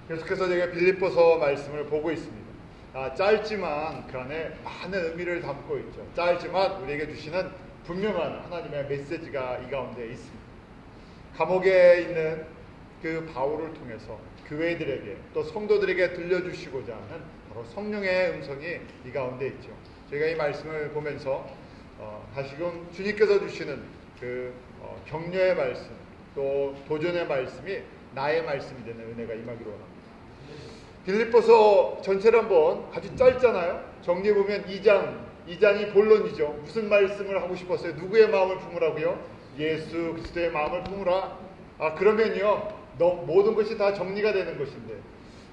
계속해서 제가 빌립보서 말씀을 보고 있습니다. 짧지만 그 안에 많은 의미를 담고 있죠. 짧지만 우리에게 주시는 분명한 하나님의 메시지가 이 가운데 있습니다. 감옥에 있는 그 바울을 통해서 교회들에게 또 성도들에게 들려주시고자 하는 바로 성령의 음성이 이 가운데 있죠. 저희가 이 말씀을 보면서 다시금 주님께서 주시는 그 격려의 말씀 또 도전의 말씀이 나의 말씀이 되는 은혜가 임하기로 합니다. 빌립보서 전체를 한번 아주 짧잖아요. 정리해보면 2장이 본론이죠. 무슨 말씀을 하고 싶었어요? 누구의 마음을 품으라고요? 예수 그리스도의 마음을 품으라. 그러면요 모든 것이 다 정리가 되는 것인데,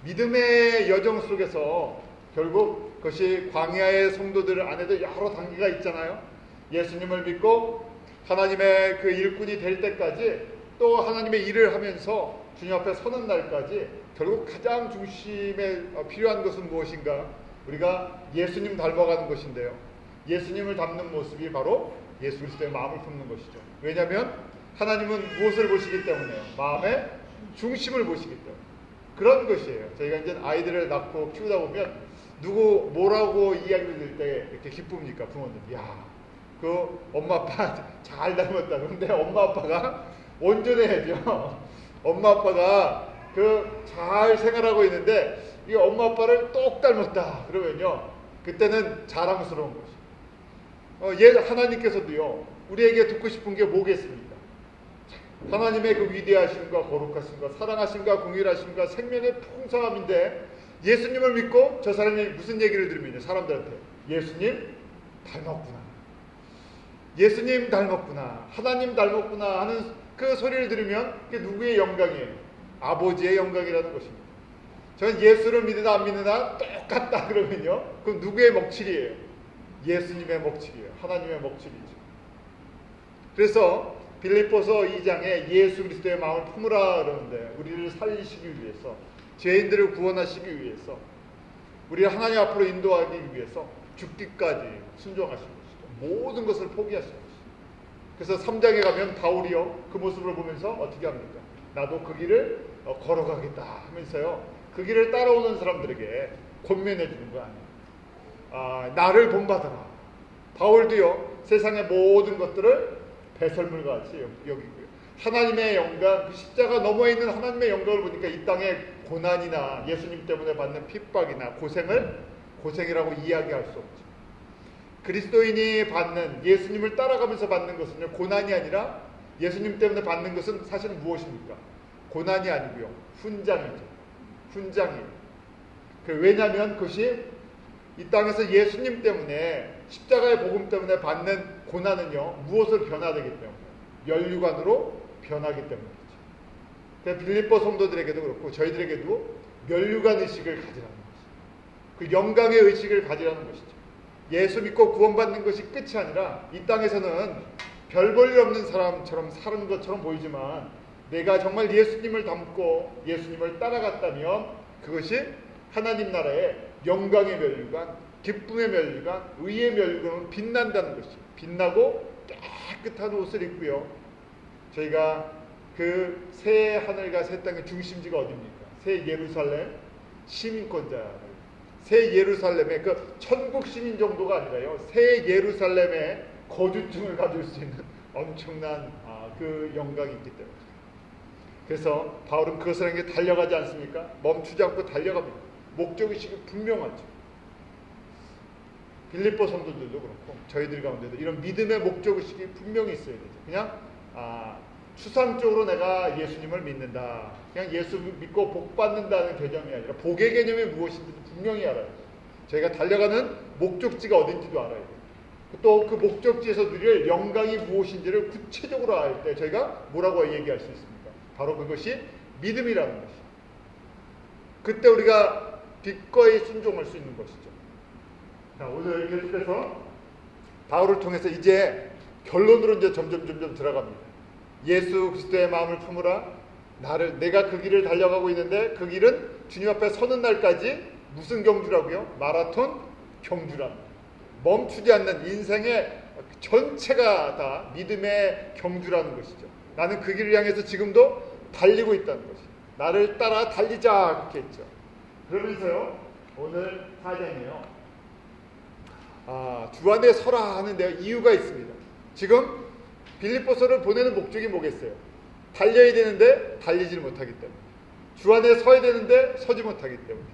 믿음의 여정 속에서 결국 그것이 광야의 성도들 안에도 여러 단계가 있잖아요. 예수님을 믿고 하나님의 그 일꾼이 될 때까지, 또 하나님의 일을 하면서 주님 앞에 서는 날까지 결국 가장 중심에 필요한 것은 무엇인가? 우리가 예수님 닮아가는 것인데요. 예수님을 닮는 모습이 바로 예수 그리스도의 마음을 품는 것이죠. 왜냐하면 하나님은 무엇을 보시기 때문에요? 마음의 중심을 보시기 때문에. 그런 것이에요. 저희가 이제 아이들을 낳고 키우다 보면 누구 뭐라고 이야기를 들을 때 이렇게 기쁩니까? 부모님. 야, 그 엄마 아빠 잘 닮았다. 그런데 엄마 아빠가 온전해야죠. 엄마 아빠가 그 잘 생활하고 있는데 이 엄마 아빠를 똑 닮았다. 그러면요, 그때는 자랑스러운 것이. 하나님께서도요 우리에게 듣고 싶은 게 뭐겠습니까? 하나님의 그 위대하심과 거룩하심과 사랑하심과 공의하심과 생명의 풍성함인데, 예수님을 믿고 저 사람이 무슨 얘기를 들으면요, 사람들한테 예수님 닮았구나, 예수님 닮았구나, 하나님 닮았구나 하는 그 소리를 들으면 그게 누구의 영광이에요? 아버지의 영광이라는 것입니다. 저는 예수를 믿으나 안 믿으나 똑같다 그러면요, 그건 누구의 먹칠이에요? 예수님의 먹칠이에요. 하나님의 먹칠이죠. 그래서 빌립보서 2장에 예수 그리스도의 마음을 품으라 그러는데, 우리를 살리시기 위해서, 죄인들을 구원하시기 위해서, 우리를 하나님 앞으로 인도하기 위해서 죽기까지 순종하신 것이죠. 모든 것을 포기하신 것이죠. 그래서 3장에 가면 바울이요 그 모습을 보면서 어떻게 합니까? 나도 그 길을 걸어가겠다 하면서요, 그 길을 따라오는 사람들에게 권면해 주는 거 아니에요. 나를 본받아라. 바울도요 세상의 모든 것들을 배설물과 같이 여기고요, 하나님의 영광, 그 십자가 너머에 있는 하나님의 영광을 보니까 이 땅의 고난이나 예수님 때문에 받는 핍박이나 고생을 고생이라고 이야기할 수 없죠. 그리스도인이 받는, 예수님을 따라가면서 받는 것은요 고난이 아니라, 예수님 때문에 받는 것은 사실 무엇입니까? 고난이 아니고요 훈장이죠. 훈장이에요. 왜냐하면 그것이 이 땅에서 예수님 때문에, 십자가의 복음 때문에 받는 고난은요 무엇을 변화되기 때문에? 면류관으로 변하기 때문이죠. 그래서 빌립보 성도들에게도 그렇고 저희들에게도 면류관 의식을 가지라는 것이죠. 그 영광의 의식을 가지라는 것이죠. 예수 믿고 구원받는 것이 끝이 아니라, 이 땅에서는 별 볼 일 없는 사람처럼 사는 것처럼 보이지만, 내가 정말 예수님을 닮고 예수님을 따라갔다면 그것이 하나님 나라의 영광의 면류관, 기쁨의 면류관, 의의 면류관으로 빛난다는 것이죠. 빛나고 깨끗한 옷을 입고요, 저희가 그 새 하늘과 새 땅의 중심지가 어디입니까? 새 예루살렘 시민권자, 새 예루살렘의 그 천국 시민 정도가 아니라요, 새 예루살렘의 거주증을 가질 수 있는 엄청난 그 영광이 있기 때문에. 그래서 바울은 그것을 향해 달려가지 않습니까? 멈추지 않고 달려갑니다. 목적의식이 분명하죠. 빌립보 성도들도 그렇고 저희들 가운데도 이런 믿음의 목적의식이 분명히 있어야 되죠. 그냥 추상적으로 내가 예수님을 믿는다, 그냥 예수 믿고 복 받는다는 개념이 아니라, 복의 개념이 무엇인지도 분명히 알아야 돼요. 저희가 달려가는 목적지가 어딘지도 알아야 돼요. 또 그 목적지에서 누릴 영광이 무엇인지를 구체적으로 알 때 저희가 뭐라고 얘기할 수 있습니까? 바로 그것이 믿음이라는 것이죠. 그때 우리가 기꺼이 순종할 수 있는 것이죠. 자, 오늘 계속해서 바울을 통해서 이제 결론으로 이제 점점 들어갑니다. 예수 그리스도의 마음을 품으라. 내가 그 길을 달려가고 있는데, 그 길은 주님 앞에 서는 날까지 무슨 경주라고요? 마라톤 경주랍니다. 멈추지 않는 인생의 전체가 다 믿음의 경주라는 것이죠. 나는 그 길을 향해서 지금도 달리고 있다는 것이죠. 나를 따라 달리자 그렇게 했죠. 그러면서요 오늘 4장이에요. 주 안에 서라 하는데 이유가 있습니다. 지금 빌립보서를 보내는 목적이 뭐겠어요? 달려야 되는데 달리지를 못하기 때문에, 주 안에 서야 되는데 서지 못하기 때문에,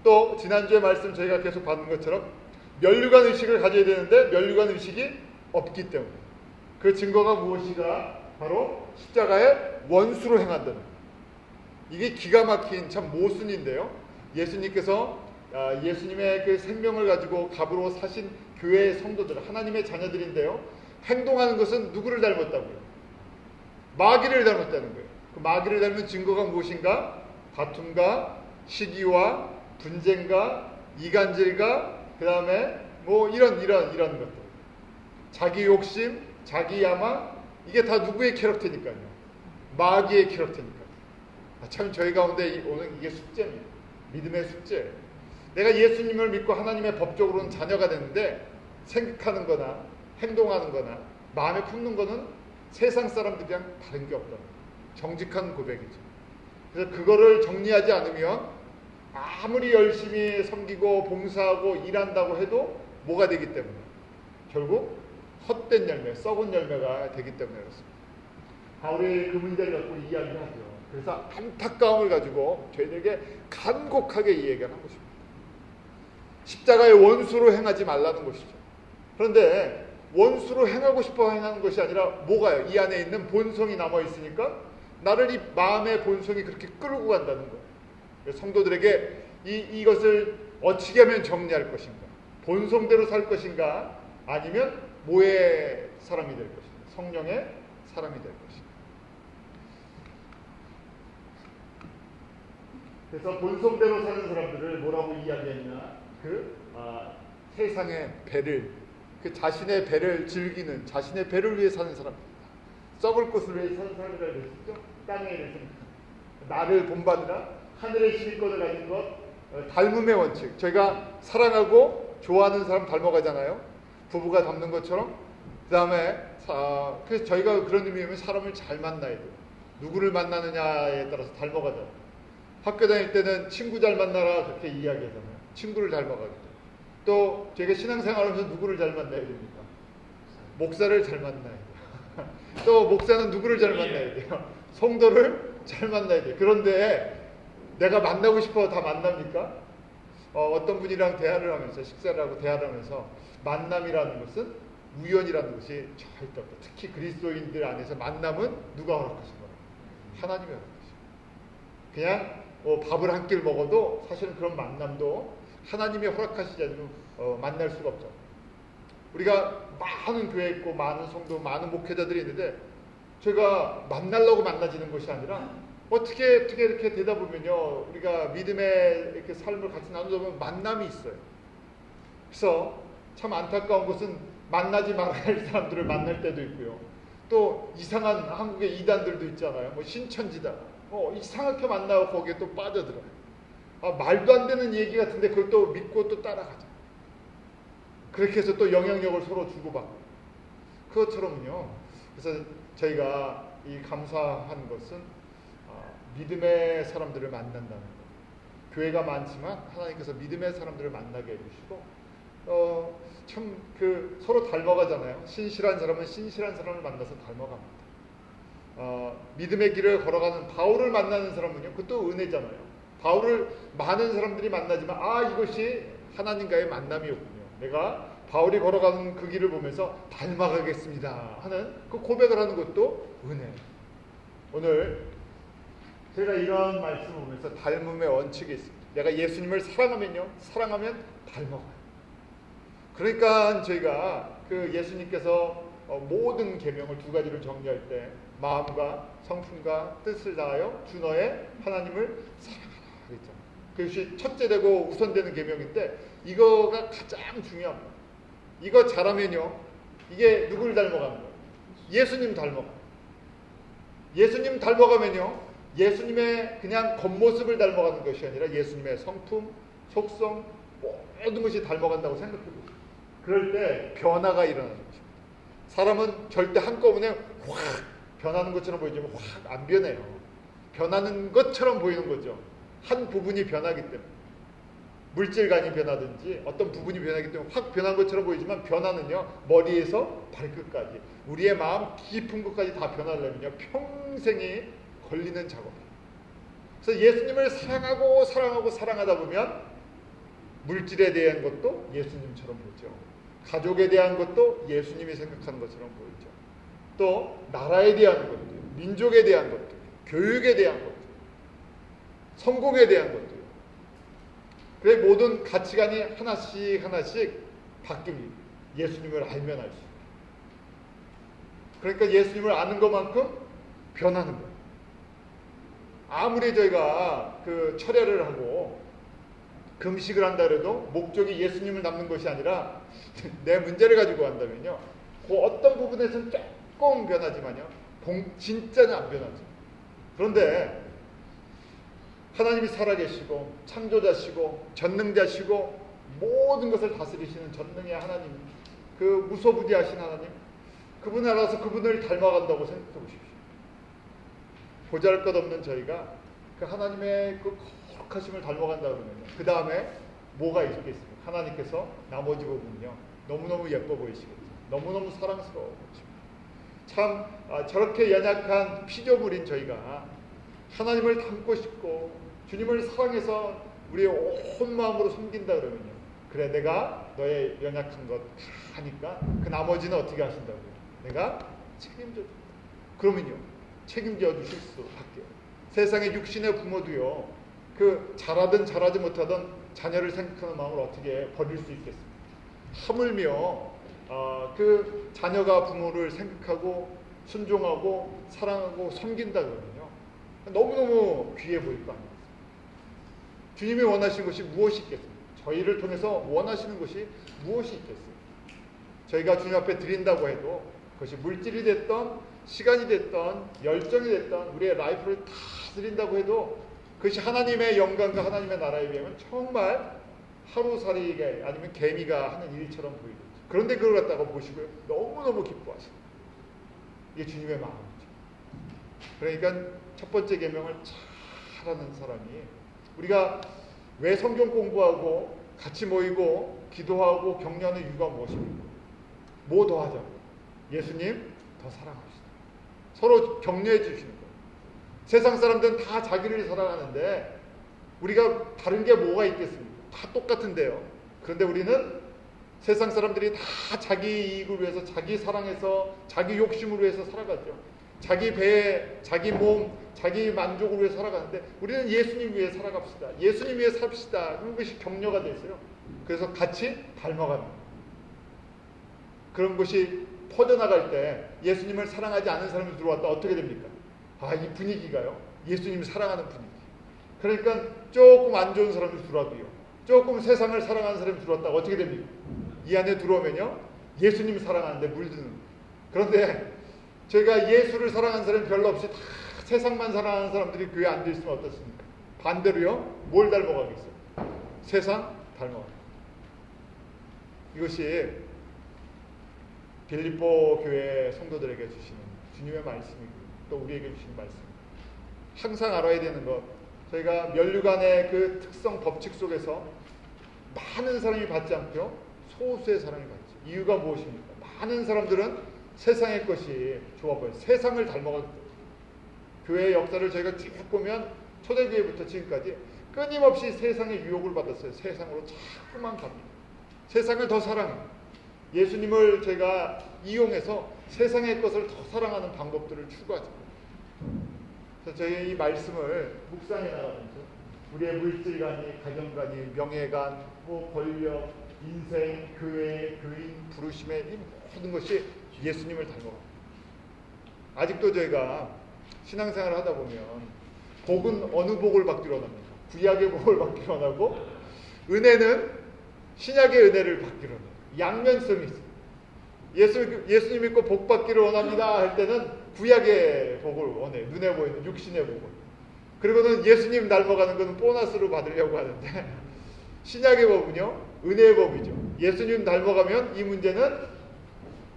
또 지난주에 말씀 저희가 계속 받는 것처럼 면류관 의식을 가져야 되는데 면류관 의식이 없기 때문에, 그 증거가 무엇이가 바로 십자가의 원수로 행한다는 거예요. 이게 기가 막힌 참 모순인데요. 예수님께서 예수님의 그 생명을 가지고 갑으로 사신 교회의 성도들, 하나님의 자녀들인데요. 행동하는 것은 누구를 닮았다고요? 마귀를 닮았다는 거예요. 그 마귀를 닮은 증거가 무엇인가? 다툼과 시기와 분쟁과 이간질과 그 다음에 뭐 이런 것들, 자기 욕심, 자기 야망, 이게 다 누구의 캐릭터니까요? 마귀의 캐릭터니까요. 참 저희 가운데 오늘 이게 숙제입니다. 믿음의 숙제. 내가 예수님을 믿고 하나님의 법적으로는 자녀가 됐는데 생각하는 거나 행동하는 거나 마음에 품는 거는 세상 사람들이랑 다른 게 없다. 정직한 고백이죠. 그래서 그거를 정리하지 않으면 아무리 열심히 섬기고 봉사하고 일한다고 해도 뭐가 되기 때문에 결국 헛된 열매, 썩은 열매가 되기 때문에 그렇습니다. 바울이 그 문제를 갖고 이야기하죠. 그래서 안타까움을 가지고 저희들에게 간곡하게 이야기하는 것입니다. 십자가의 원수로 행하지 말라는 것이죠. 그런데 원수로 행하고 싶어 행하는 것이 아니라 뭐가요? 이 안에 있는 본성이 남아있으니까 나를 이 마음의 본성이 그렇게 끌고 간다는 거예요. 성도들에게 이것을 어떻게 하면 정리할 것인가? 본성대로 살 것인가? 아니면 뭐의 사람이 될 것인가? 성령의 사람이 될 것인가? 그래서 본성대로 사는 사람들을 뭐라고 이야기했냐? 세상의 배를, 자신의 배를 즐기는, 자신의 배를 위해 사는 사람입니다. 썩을 것을 위해 사는 사람이라고 했었죠. 땅에 대해서 나를 본받으라, 하늘의 시민권을 가진 것, 닮음의 원칙. 저희가 사랑하고 좋아하는 사람 닮아가잖아요. 부부가 닮는 것처럼. 그 다음에 그래서 저희가 그런 의미면 사람을 잘 만나야 돼요. 누구를 만나느냐에 따라서 닮아가잖아요. 학교 다닐 때는 친구 잘 만나라 그렇게 이야기하잖아요. 친구를 닮아가겠죠. 또 저희가 신앙생활하면서 누구를 잘 만나야 됩니까? 목사를 잘 만나야 돼요. 또 목사는 누구를 잘 만나야 돼요? 성도를 잘 만나야 돼요. 그런데 내가 만나고 싶어 다 만납니까? 어떤 분이랑 대화를 하면서, 식사를 하고 대화를 하면서 만남이라는 것은 우연이라는 것이 절대 없다. 특히 그리스도인들 안에서 만남은 누가 허락하신 거예요? 하나님이 허락하신 거예요. 그냥 밥을 한 끼를 먹어도 사실은 그런 만남도 하나님이 허락하시지 않으면 만날 수가 없죠. 우리가 많은 교회 있고 많은 성도, 많은 목회자들이 있는데 제가 만나려고 만나지는 것이 아니라 어떻게 이렇게 되다 보면요, 우리가 믿음의 이렇게 삶을 같이 나누다 보면 만남이 있어요. 그래서 참 안타까운 것은 만나지 말아야 할 사람들을 만날 때도 있고요. 또 이상한 한국의 이단들도 있잖아요. 뭐 신천지다. 이상하게 만나고 거기에 또 빠져들어요. 말도 안 되는 얘기 같은데 그걸 또 믿고 또 따라가죠. 그렇게 해서 또 영향력을 서로 주고받고. 그것처럼요. 그래서 저희가 이 감사한 것은 믿음의 사람들을 만난다는 것. 교회가 많지만 하나님께서 믿음의 사람들을 만나게 해주시고 참 서로 닮아가잖아요. 신실한 사람은 신실한 사람을 만나서 닮아갑니다. 믿음의 길을 걸어가는 바울을 만나는 사람은요, 그것도 은혜잖아요. 바울을 많은 사람들이 만나지만 이것이 하나님과의 만남이었군요. 내가 바울이 걸어가는 그 길을 보면서 닮아가겠습니다 하는 그 고백을 하는 것도 은혜. 오늘 제가 이런 말씀을 보면서 닮음의 원칙이 있습니다. 내가 예수님을 사랑하면 닮아가요. 그러니까 저희가 예수님께서 모든 계명을 두 가지를 정리할 때 마음과 성품과 뜻을 다하여 주 너의 하나님을 사랑하라 그랬잖아요. 그것이 첫째되고 우선되는 계명인데 이거가 가장 중요합니다. 이거 잘하면요, 이게 누구를 닮아가는 거예요? 예수님 닮아가요. 예수님 닮아가면요, 예수님의 그냥 겉모습을 닮아가는 것이 아니라 예수님의 성품, 속성, 모든 것이 닮아간다고 생각해 보세요. 그럴 때 변화가 일어나는 것입니다. 사람은 절대 한꺼번에 확 변하는 것처럼 보이지만 확 안 변해요. 변하는 것처럼 보이는 거죠. 한 부분이 변하기 때문에. 물질관이 변하든지 어떤 부분이 변하기 때문에 확 변한 것처럼 보이지만 변화는요, 머리에서 발끝까지, 우리의 마음 깊은 것까지 다 변하려면요, 평생이 걸리는 작업이에요. 그래서 예수님을 사랑하고 사랑하고 사랑하다 보면 물질에 대한 것도 예수님처럼 보죠. 가족에 대한 것도 예수님이 생각하는 것처럼 보이죠. 또 나라에 대한 것도, 민족에 대한 것도, 교육에 대한 것도, 성공에 대한 것도. 그래 모든 가치관이 하나씩 하나씩 바뀝니다. 예수님을 알면 알수록. 그러니까 예수님을 아는 것만큼 변하는 거예요. 아무리 저희가 그 철야를 하고 금식을 한다 해도 목적이 예수님을 남는 것이 아니라 내 문제를 가지고 한다면요, 그 어떤 부분에서는 조금 변하지만요, 진짜는 안 변하죠. 그런데 하나님이 살아계시고 창조자시고 전능자시고 모든 것을 다스리시는 전능의 하나님, 그 무소부지하신 하나님, 그분 알아서 그분을 닮아간다고 생각해 보십시오. 보잘것없는 저희가 그 하나님의 그 거룩하심을 닮아간다 그러면요, 그 다음에 뭐가 있겠습니까? 하나님께서 나머지 부분은요, 너무너무 예뻐 보이시겠죠. 너무너무 사랑스러워 보이십니다. 참 저렇게 연약한 피조물인 저희가 하나님을 닮고 싶고 주님을 사랑해서 우리의 온 마음으로 섬긴다 그러면요, 그래 내가 너의 연약한 것 다 하니까 그 나머지는 어떻게 하신다고요? 내가 책임져 준다. 그러면요, 책임져 주실 수밖에. 세상의 육신의 부모도요, 그 잘하든 잘하지 못하든 자녀를 생각하는 마음을 어떻게 버릴 수 있겠습니까? 하물며 그 자녀가 부모를 생각하고 순종하고 사랑하고 섬긴다 그러면요, 너무너무 귀해 보일 거 아닙니까? 주님이 원하시는 것이 무엇이 있겠습니까? 저희를 통해서 원하시는 것이 무엇이 있겠어요? 저희가 주님 앞에 드린다고 해도 그것이 물질이 됐던 시간이 됐던 열정이 됐던 우리의 라이프를 다 드린다고 해도 그것이 하나님의 영광과 하나님의 나라에 비하면 정말 하루살이가 아니면 개미가 하는 일처럼 보이겠죠. 그런데 그걸 갖다가 보시고요, 너무너무 기뻐하시고, 이게 주님의 마음이죠. 그러니까 첫 번째 계명을 잘하는 사람이, 우리가 왜 성경 공부하고 같이 모이고 기도하고 격려하는 이유가 무엇입니까? 뭐 더 하자고? 예수님 더 사랑합시다. 서로 격려해 주시는 거예요. 세상 사람들은 다 자기를 사랑하는데 우리가 다른 게 뭐가 있겠습니까? 다 똑같은데요. 그런데 우리는 세상 사람들이 다 자기 이익을 위해서, 자기 사랑해서, 자기 욕심을 위해서 살아가죠. 자기 배, 자기 몸, 자기 만족을 위해 살아가는데 우리는 예수님 위해 살아갑시다. 예수님 위해 삽시다. 그런 것이 격려가 됐어요. 그래서 같이 닮아가는 거예요. 그런 것이 퍼져나갈 때 예수님을 사랑하지 않은 사람이 들어왔다 어떻게 됩니까? 이 분위기가요, 예수님을 사랑하는 분위기. 그러니까 조금 안 좋은 사람이 들어와도요, 조금 세상을 사랑하는 사람이 들어왔다가 어떻게 됩니까? 이 안에 들어오면요, 예수님 사랑하는데 물드는 거예요. 그런데 저희가 예수를 사랑하는 사람이 별로 없이 다 세상만 사랑하는 사람들이 교회에 앉아있으면 어떻습니까? 반대로요, 뭘 닮아가겠어요? 세상 닮아가요. 이것이 빌립보 교회 성도들에게 주시는 주님의 말씀이고 또 우리에게 주시는 말씀입니다. 항상 알아야 되는 것, 저희가 면류관의 그 특성 법칙 속에서 많은 사람이 받지 않고요, 소수의 사람이 받죠. 이유가 무엇입니까? 많은 사람들은 세상의 것이 좋아 보여요. 세상을 닮아가기 때문에. 교회의 역사를 저희가 쭉 보면 초대교회부터 지금까지 끊임없이 세상의 유혹을 받았어요. 세상으로 자꾸만 갑니다. 세상을 더 사랑합니다. 예수님을 제가 이용해서 세상의 것을 더 사랑하는 방법들을 추구하죠. 그래서 저희 이 말씀을 묵상해 나가면서 우리의 물질관이, 가정관이, 명예관, 권력, 인생, 교회, 교인, 부르심의 이 모든 것이 예수님을 닮아갑니다. 아직도 저희가 신앙생활을 하다 보면 복은 어느 복을 받기로 원합니까? 구약의 복을 받기로 원하고, 은혜는 신약의 은혜를 받기로 원해요. 양면성이 있어요. 예수님 믿고 복 받기를 원합니다 할 때는 구약의 복을 원해요. 눈에 보이는 육신의 복을. 그리고는 예수님 닮아가는 것은 보너스로 받으려고 하는데, 신약의 법은요, 은혜의 법이죠. 예수님 닮아가면 이 문제는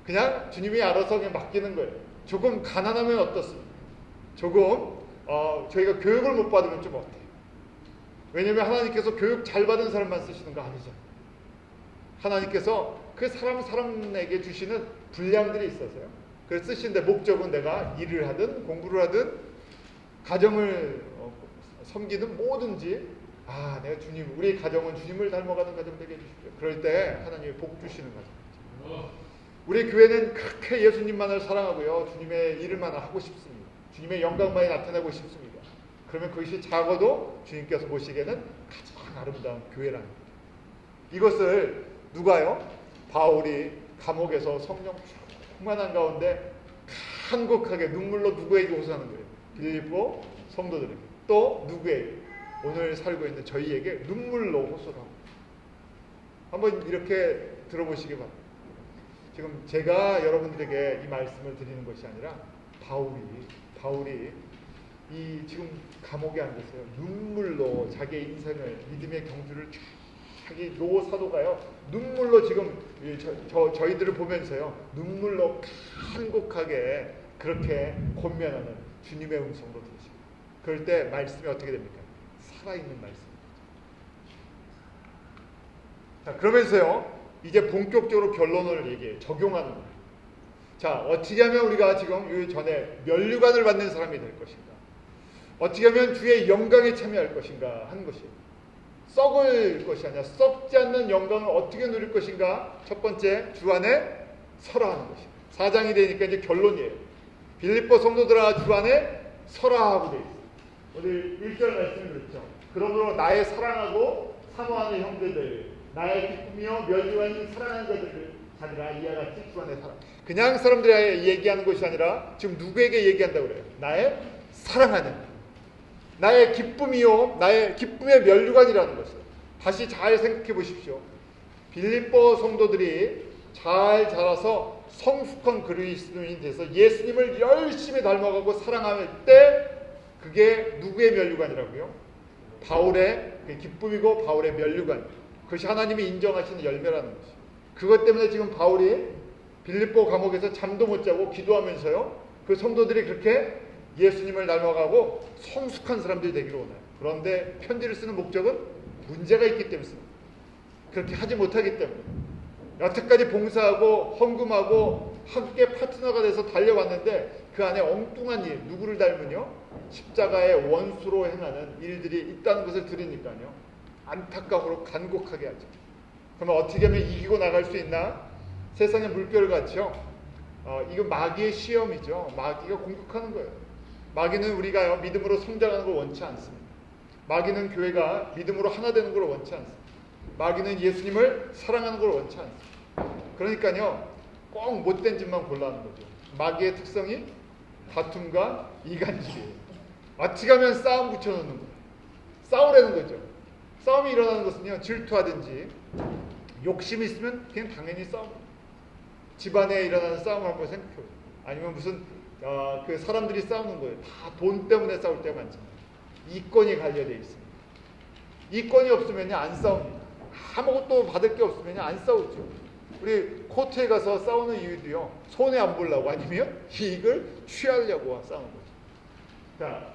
그냥 주님이 알아서 그냥 맡기는 거예요. 조금 가난하면 어떻습니까? 조금 저희가 교육을 못 받으면 좀 어때요? 왜냐하면 하나님께서 교육 잘 받은 사람만 쓰시는 거 아니잖아요. 하나님께서 그 사람에게 주시는 분량들이 있어서요. 그래서 쓰시는데 목적은 내가 일을 하든 공부를 하든 가정을 섬기든 뭐든지 내가 주님, 우리 가정은 주님을 닮아가는 가정 되게 해주십시오. 그럴 때 하나님이 복 주시는 가정. 우리 교회는 그렇게 예수님만을 사랑하고요. 주님의 일을만 하고 싶습니다. 주님의 영광만이 나타나고 싶습니다. 그러면 그것이 작아도 주님께서 보시기에는 가장 아름다운 교회라는 거죠. 이것을 누가요? 바울이 감옥에서 성령 충만한 가운데 간곡하게 눈물로 누구에게 호소하는 거예요? 빌립보 성도들에게. 또 누구에게? 오늘 살고 있는 저희에게 눈물로 호소를 하고. 한번 이렇게 들어보시기 바랍니다. 지금 제가 여러분들에게 이 말씀을 드리는 것이 아니라 바울이 이 지금 감옥에 앉았어요. 눈물로 자기의 인생을, 믿음의 경주를 자기 사도가요 눈물로 지금 저희들을 보면서요 눈물로 간곡하게 그렇게 권면하는 주님의 음성으로 들으십니다. 그럴 때 말씀이 어떻게 됩니까? 살아있는 말씀입니다. 자, 그러면서요 이제 본격적으로 결론을 얘기해요. 적용하는 거예요. 자, 어떻게 하면 우리가 지금 이 전에 면류관을 받는 사람이 될 것인가? 어떻게 하면 주의 영광에 참여할 것인가 하는 것이에요. 썩을 것이 아니라 썩지 않는 영광을 어떻게 누릴 것인가? 첫 번째, 주 안에 서라 하는 것입니다. 4장이 되니까 이제 결론이에요. 빌립보 성도들아 주 안에 서라 하고 되어 있어요. 오늘 1절 말씀이 그렇죠. 그러므로 나의 사랑하고 사모하는 형제들, 나의 기쁨이요 면류관이 사랑하는 자들아 이와 같이 주 안에 살아. 그냥 사람들이 얘기하는 것이 아니라 지금 누구에게 얘기한다고 그래요? 나의 사랑하는, 나의 기쁨이요 나의 기쁨의 면류관이라는 것을 다시 잘 생각해 보십시오. 빌립보 성도들이 잘 자라서 성숙한 그리스도인이 돼서 예수님을 열심히 닮아가고 사랑할 때 그게 누구의 면류관이라고요? 바울의 기쁨이고 바울의 면류관. 그것이 하나님이 인정하시는 열매라는 것이죠. 그것 때문에 지금 바울이 빌립보 감옥에서 잠도 못 자고 기도하면서요 그 성도들이 그렇게 예수님을 닮아가고 성숙한 사람들이 되기를 원해요. 그런데 편지를 쓰는 목적은 문제가 있기 때문에 씁니다. 그렇게 하지 못하기 때문에 여태까지 봉사하고 헌금하고 함께 파트너가 돼서 달려왔는데 그 안에 엉뚱한 일, 누구를 닮으뇨? 십자가의 원수로 행하는 일들이 있다는 것을 들으니까요 안타까움으로 간곡하게 하죠. 그러면 어떻게 하면 이기고 나갈 수 있나? 세상의 물결같이요 이거 마귀의 시험이죠. 마귀가 공격하는 거예요. 마귀는 우리가요 믿음으로 성장하는 걸 원치 않습니다. 마귀는 교회가 믿음으로 하나 되는 걸 원치 않습니다. 마귀는 예수님을 사랑하는 걸 원치 않습니다. 그러니까요 꼭 못된 짓만 골라하는 거죠. 마귀의 특성이 다툼과 이간질이에요. 어떻게 하면 싸움 붙여놓는 거예요. 싸우라는 거죠. 싸움이 일어나는 것은요 질투하든지 욕심이 있으면 그냥 당연히 싸웁니다. 집안에 일어나는 싸움을 한번 생각해보세요. 아니면 무슨 그 사람들이 싸우는 거예요. 다 돈 때문에 싸울 때가 많잖아요. 이권이 관련되어 있습니다. 이권이 없으면 안 싸웁니다. 아무것도 받을 게 없으면 안 싸우죠. 우리 코트에 가서 싸우는 이유도요 손해 안 보려고 아니면 이익을 취하려고 싸우는 거죠. 자,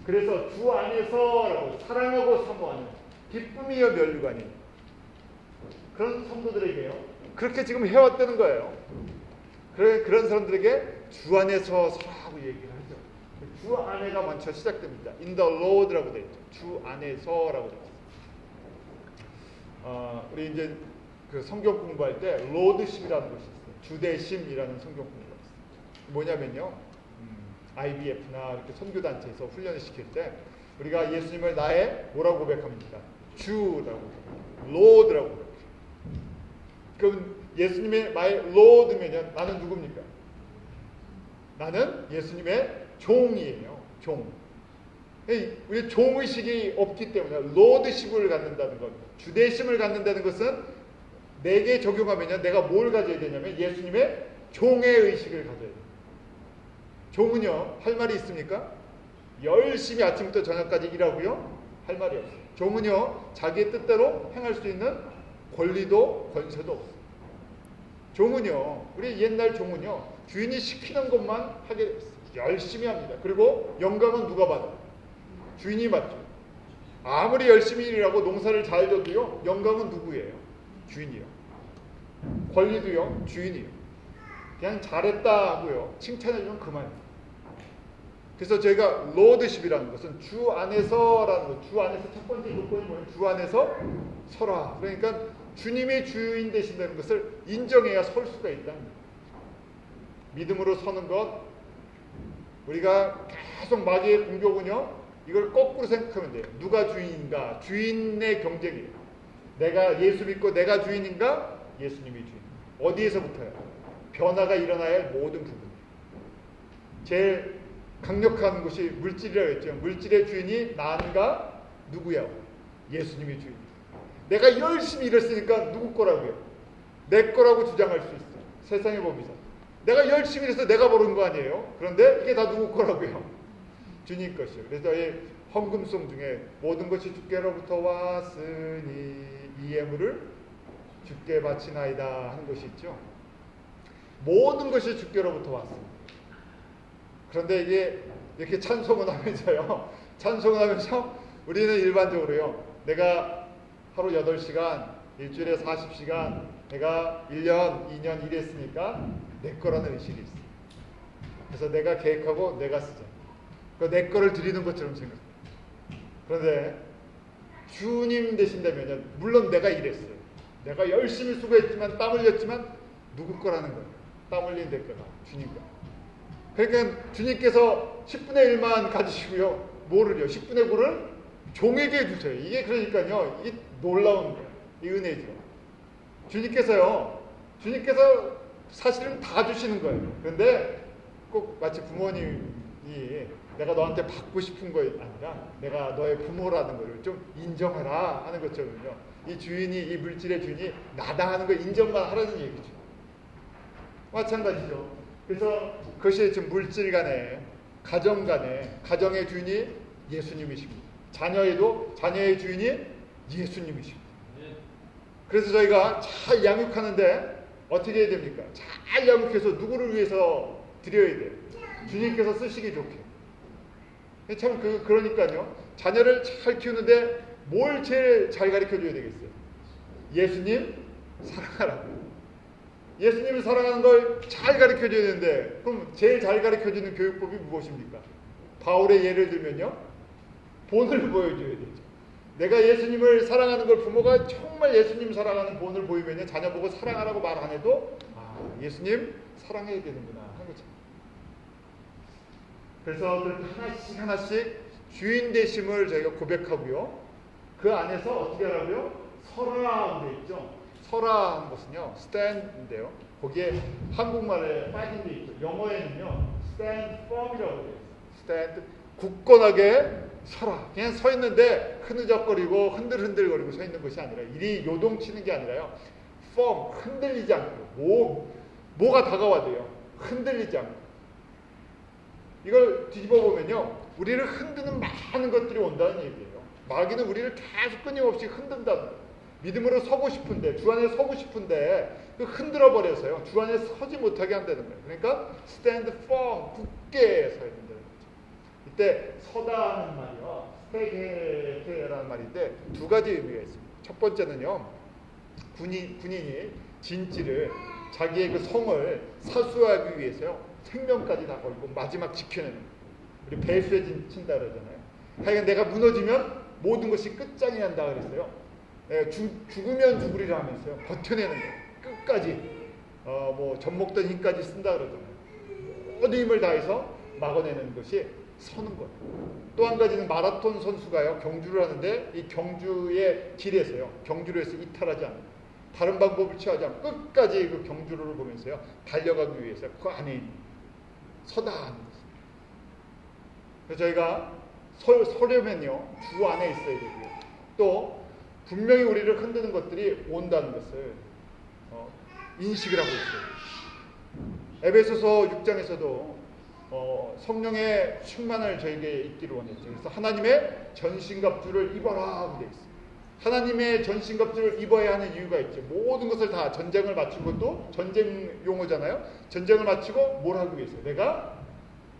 그래서 주 안에서라고 사랑하고 사모하는 기쁨이여 면류관이 그런 성도들에게요 그렇게 지금 해왔다는 거예요. 그런 사람들에게 주 안에서 서라고 얘기를 하죠. 주 안에가 먼저 시작됩니다. In the Lord라고 되어 있죠. 주 안에서라고 되어 있어요. 우리 이제 그 성경 공부할 때 로드십이라는 것이 있어요. 주대심이라는 성경 공부가 있어요. 뭐냐면요, IBF나 이렇게 선교단체에서 훈련을 시킬 때 우리가 예수님을 나의 뭐라고 고백합니까? 주라고, 로드라고 고백해요. 그럼 예수님의 my Lord면요 나는 누굽니까? 나는 예수님의 종이에요. 종. 우리 종의식이 없기 때문에 로드십을 갖는다는 것, 주대심을 갖는다는 것은 내게 적용하면요 내가 뭘 가져야 되냐면 예수님의 종의 의식을 가져야 돼요. 종은요 할 말이 있습니까? 열심히 아침부터 저녁까지 일하고요 할 말이 없어요. 종은요 자기의 뜻대로 행할 수 있는 권리도 권세도 없어요. 종은요 우리 옛날 종은요 주인이 시키는 것만 하게 열심히 합니다. 그리고 영광은 누가 받아요? 주인이 맞죠. 아무리 열심히 일하고 농사를 잘 져도요, 영광은 누구예요? 주인이요. 권리도요, 주인이요. 그냥 잘했다 하고요, 칭찬해주면 그만이에요. 그래서 저희가 로드십이라는 것은 주 안에서라는 것, 주 안에서 첫 번째 조건이 뭐예요? 주 안에서 서라. 그러니까 주님이 주인 되신다는 것을 인정해야 설 수가 있다는 거예요. 믿음으로 서는 것, 우리가 계속 마귀의 공격은요, 이걸 거꾸로 생각하면 돼요. 누가 주인인가? 주인의 경쟁이에요. 내가 예수 믿고 내가 주인인가? 예수님이 주인. 어디에서부터요? 변화가 일어나야 할 모든 부분. 제일 강력한 것이 물질이라고 했죠. 물질의 주인이 나인가? 누구야? 예수님이 주인. 내가 열심히 일했으니까 누구 거라고요? 내 거라고 주장할 수 있어요. 세상의 법이죠. 내가 열심히 일해서 내가 벌은 거 아니에요? 그런데 이게 다 누구 거라고요? 주님 것이요. 그래서 이 헌금송 중에 모든 것이 주께로부터 왔으니 이 예물을 주께 바치나이다 하는 것이 있죠. 모든 것이 주께로부터 왔습니다. 그런데 이게 이렇게 찬송을 하면서요, 찬송을 하면서 우리는 일반적으로요, 내가 하루 8시간, 일주일에 40시간, 내가 1년, 2년 일했으니까 내 거라는 의식이 있어요. 그래서 내가 계획하고 내가 쓰자. 내 거를 드리는 것처럼 생각해요. 그런데 주님 되신다면요, 물론 내가 일했어요. 내가 열심히 수고했지만, 땀 흘렸지만 누구 거라는 거예요? 땀 흘린 내 거다. 주님 거. 그러니까 주님께서 10분의 1만 가지시고요, 뭐를요? 10분의 9를 종에게 주세요. 이게 그러니까요, 이게 놀라운 거예요. 이 은혜죠. 주님께서 사실은 다 주시는 거예요. 그런데 꼭 마치 부모님이 내가 너한테 받고 싶은 거 아니라 내가 너의 부모라는 걸 좀 인정하라 하는 것처럼요, 이 주인이, 이 물질의 주인이 나다 하는 걸 인정만 하라는 얘기죠. 마찬가지죠. 그래서 그것이 지금 물질 간에, 가정 간에, 가정의 주인이 예수님이십니다. 자녀에도 자녀의 주인이 예수님이십니다. 그래서 저희가 잘 양육하는데 어떻게 해야 됩니까? 잘 양육해서 누구를 위해서 드려야 돼요? 주님께서 쓰시기 좋게. 참 그러니까요, 자녀를 잘 키우는데 뭘 제일 잘 가르쳐줘야 되겠어요? 예수님 사랑하라고. 예수님을 사랑하는 걸 잘 가르쳐줘야 되는데, 그럼 제일 잘 가르쳐주는 교육법이 무엇입니까? 바울의 예를 들면요, 본을 보여줘야 되죠. 내가 예수님을 사랑하는 걸, 부모가 정말 예수님 사랑하는 본을 보이면요, 자녀 보고 사랑하라고 말 안 해도 예수님 사랑해야 되는구나 하는 거죠. 그래서 그렇게 하나씩 하나씩 주인 되심을 저희가 고백하고요, 그 안에서 어떻게 하라고요? 설하라고 되어 있죠. 설하는 것은요, stand인데요, 거기에 한국말에 빠진 게 있죠. 영어에는요, stand firm이라고 되어 있어요. stand, 굳건하게 서라. 그냥 서 있는데 흐느적거리고 흔들흔들거리고 서 있는 것이 아니라, 이리 요동치는 게 아니라요, firm, 흔들리지 않고, 뭐가 다가와도요, 흔들리지 않고. 이걸 뒤집어 보면요, 우리를 흔드는 많은 것들이 온다는 얘기예요. 마귀는 우리를 계속 끊임없이 흔든다는 거예요. 믿음으로 서고 싶은데, 주 안에 서고 싶은데 흔들어 버려서요, 주 안에 서지 못하게 한다는 거예요. 그러니까 stand firm, 굳게 서야 된다는 거죠. 이때 서다 하는 말이요, 스테게라는 말인데 두 가지 의미가 있습니다. 첫 번째는요, 군인이 진지를, 자기의 그 성을 사수하기 위해서요, 생명까지 다 걸고 마지막 지켜내는 거예요. 우리 배수에 친다 그러잖아요. 하여간 내가 무너지면 모든 것이 끝장이 난다 그랬어요. 죽으면 죽으리라 하면서요, 버텨내는 거예요. 끝까지 젖 먹던 힘까지 쓴다 그러잖아요. 모든 힘을 다해서 막아내는 것이 서는 거예요. 또 한 가지는 마라톤 선수가요, 경주를 하는데 이 경주의 길에서요, 경주를 해서 이탈하지 않아요. 다른 방법을 취하지 않고 끝까지 그 경주를 보면서요, 달려가기 위해서 그 안에 서다 하는 거예요. 그래서 저희가 서려면요, 주 안에 있어야 되고요, 또 분명히 우리를 흔드는 것들이 온다는 것을 인식을 하고 있어요. 에베소서 6장에서도 성령의 충만을 저에게 입기를 원했죠. 그래서 하나님의 전신갑주를 입어라 하고 되어 있어요. 하나님의 전신갑주를 입어야 하는 이유가 있죠. 모든 것을 다, 전쟁을 마친 것도 전쟁 용어잖아요. 전쟁을 마치고 뭘 하기 위해서? 내가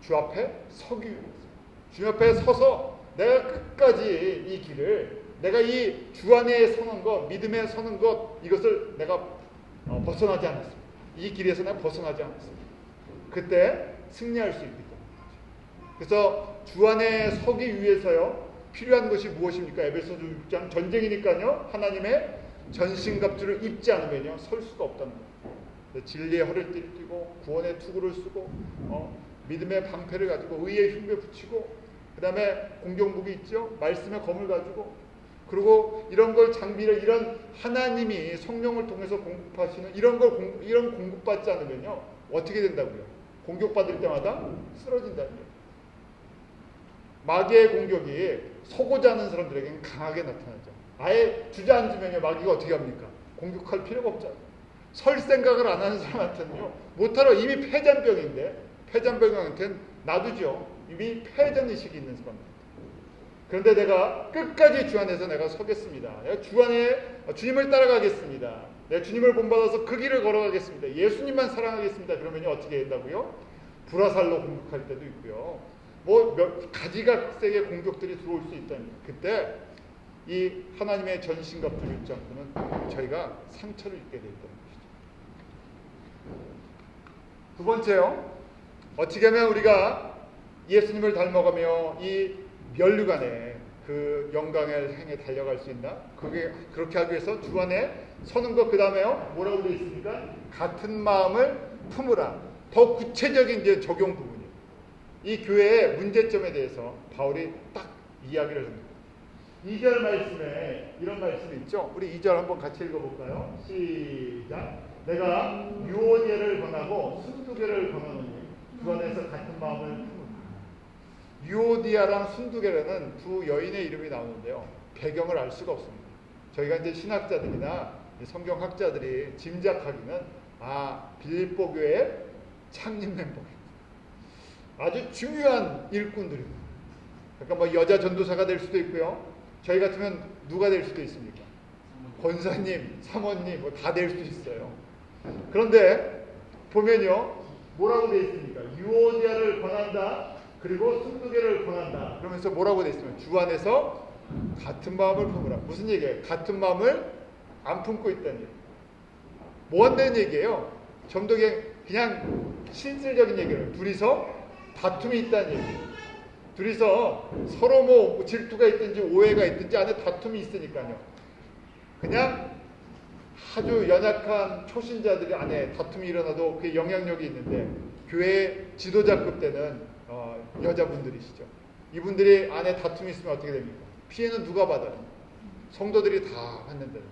주 앞에 서기 위해서. 주 앞에 서서 내가 끝까지 이 길을, 내가 이 주 안에 서는 것, 믿음에 서는 것, 이것을 내가 벗어나지 않았습니다. 이 길에서 내가 벗어나지 않았습니다. 그때 승리할 수 있기 때문에. 그래서 주 안에 서기 위해서요, 필요한 것이 무엇입니까? 에베소서 6장 전쟁이니까요, 하나님의 전신갑주를 입지 않으면요 설 수가 없다는 거예요. 진리의 허를 띠고 구원의 투구를 쓰고 믿음의 방패를 가지고 의의 흉배 붙이고, 그 다음에 공경복이 있죠, 말씀의 검을 가지고, 그리고 이런 걸 장비를, 이런 하나님이 성령을 통해서 공급하시는 이런 공급받지 않으면요 어떻게 된다고요? 공격받을 때마다 쓰러진다는 거예요. 마귀의 공격이 서고자 하는 사람들에게는 강하게 나타나죠. 아예 주저앉으면요 마귀가 어떻게 합니까? 공격할 필요가 없잖아요. 설 생각을 안 하는 사람한테는요 못하러, 이미 패잔병인데, 패잔병한테는 놔두죠. 이미 패전의식이 있는 사람들. 그런데 내가 끝까지 주 안에서 내가 서겠습니다. 내가 주 안에 주님을 따라가겠습니다. 내가 주님을 본받아서 그 길을 걸어가겠습니다. 예수님만 사랑하겠습니다. 그러면 어떻게 된다고요? 불화살로 공격할 때도 있고요. 뭐 가지각색의 공격들이 들어올 수 있다는 거예요. 그때 이 하나님의 전신갑주를 입지 않고는 저희가 상처를 입게 되었다는 것이죠. 두 번째요, 어떻게 하면 우리가 예수님을 닮아가며 이 면류관의 그 영광의 행에 달려갈 수 있나? 그렇게 하기 위해서 주 안에 서는 것, 그 다음에요 뭐라고 되어 있습니까? 같은 마음을 품으라. 더 구체적인 이제 적용 부분이에요. 이 교회의 문제점에 대해서 바울이 딱 이야기를 합니다. 2절 말씀에 이런 말씀이 있죠. 우리 2절 한번 같이 읽어볼까요? 시작. 내가 유오디아를 권하고 순두개를 권하노니 주 안에서 같은 마음을 품으라. 유오디아랑 순두개라는 두 여인의 이름이 나오는데요, 배경을 알 수가 없습니다. 저희가 이제 신학자들이나 성경학자들이 짐작하기는 빌립보 교회 창립 멤버입니다. 아주 중요한 일꾼들입니다. 그러니까 뭐 여자 전도사가 될 수도 있고요, 저희 같으면 누가 될 수도 있습니까? 권사님, 사모님 뭐 다 될 수 있어요. 그런데 보면요 뭐라고 되어 있습니까? 유오디아를 권한다, 그리고 순두개를 권한다. 그러면서 뭐라고 되어 있으면 주 안에서 같은 마음을 품으라. 무슨 얘기예요? 같은 마음을 안 품고 있다는 얘기예요. 뭐 한다는 얘기예요? 좀 더 그냥 실질적인 얘기를, 둘이서 다툼이 있다는 얘기예요. 둘이서 서로 뭐 질투가 있든지 오해가 있든지 안에 다툼이 있으니까요, 그냥 아주 연약한 초신자들이 안에 다툼이 일어나도 그게 영향력이 있는데, 교회 지도자급 때는 여자분들이시죠. 이분들이 안에 다툼이 있으면 어떻게 됩니까? 피해는 누가 받아요? 성도들이 다 받는다는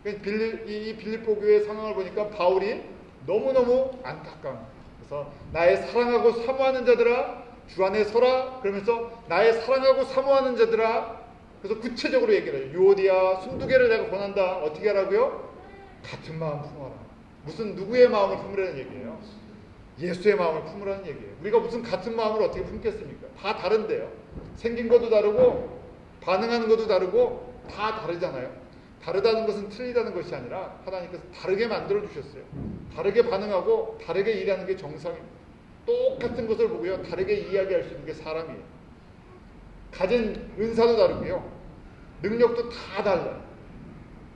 거예요. 이 빌립보 교회의 상황을 보니까 바울이 너무너무 안타까운, 그래서 나의 사랑하고 사모하는 자들아 주 안에 서라. 그러면서 나의 사랑하고 사모하는 자들아, 그래서 구체적으로 얘기를 해요. 유오디아 순두개를 내가 권한다. 어떻게 하라고요? 같은 마음 품어라. 무슨 누구의 마음을 품으라는 얘기예요? 예수의 마음을 품으라는 얘기예요. 우리가 무슨 같은 마음을 어떻게 품겠습니까? 다 다른데요. 생긴 것도 다르고 반응하는 것도 다르고 다 다르잖아요. 다르다는 것은 틀리다는 것이 아니라 하나님께서 다르게 만들어 주셨어요. 다르게 반응하고 다르게 일하는 게 정상입니다. 똑같은 것을 보고요 다르게 이야기할 수 있는 게 사람이에요. 가진 은사도 다르고요, 능력도 다 달라요.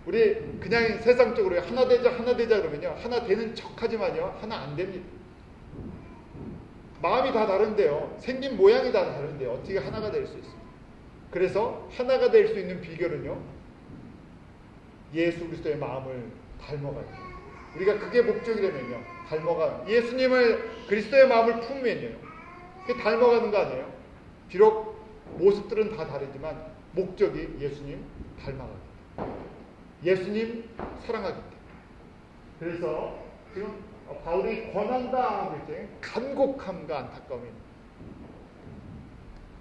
우리 그냥 세상적으로 하나 되자 그러면요 하나 되는 척하지만요 하나 안 됩니다. 마음이 다 다른데요, 생긴 모양이 다 다른데요, 어떻게 하나가 될 수 있습니까? 그래서 하나가 될 수 있는 비결은요, 예수 그리스도의 마음을 닮아가요. 우리가 그게 목적이라면요, 닮아가, 예수님을 그리스도의 마음을 품으면요 그게 닮아가는 거 아니에요? 비록 모습들은 다 다르지만 목적이 예수님 닮아가기, 예수님 사랑하기 때문에. 그래서 지금 바울이 권한다 할 때 간곡함과 안타까움이,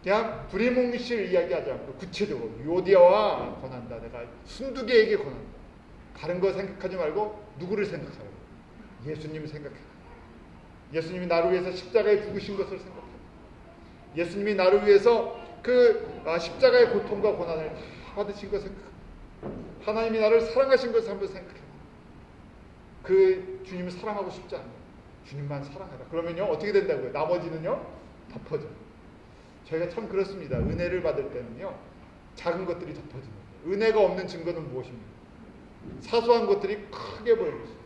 그냥 두리뭉실 이야기하지 않고 구체적으로 유오디아와 권한다, 내가 순두개에게 권한다. 다른 거 생각하지 말고 누구를 생각하라고? 예수님을 생각해. 예수님이 나를 위해서 십자가에 죽으신 것을 생각해. 예수님이 나를 위해서 그 십자가의 고통과 고난을 다 받으신 것을 생각해. 하나님이 나를 사랑하신 것을 한번 생각해. 그 주님을 사랑하고 싶지 않아요. 주님만 사랑하라. 그러면요 어떻게 된다고요? 나머지는요 덮어져. 저희가 참 그렇습니다. 은혜를 받을 때는요, 작은 것들이 덮어집니다. 은혜가 없는 증거는 무엇입니까? 사소한 것들이 크게 보이는 것입니다.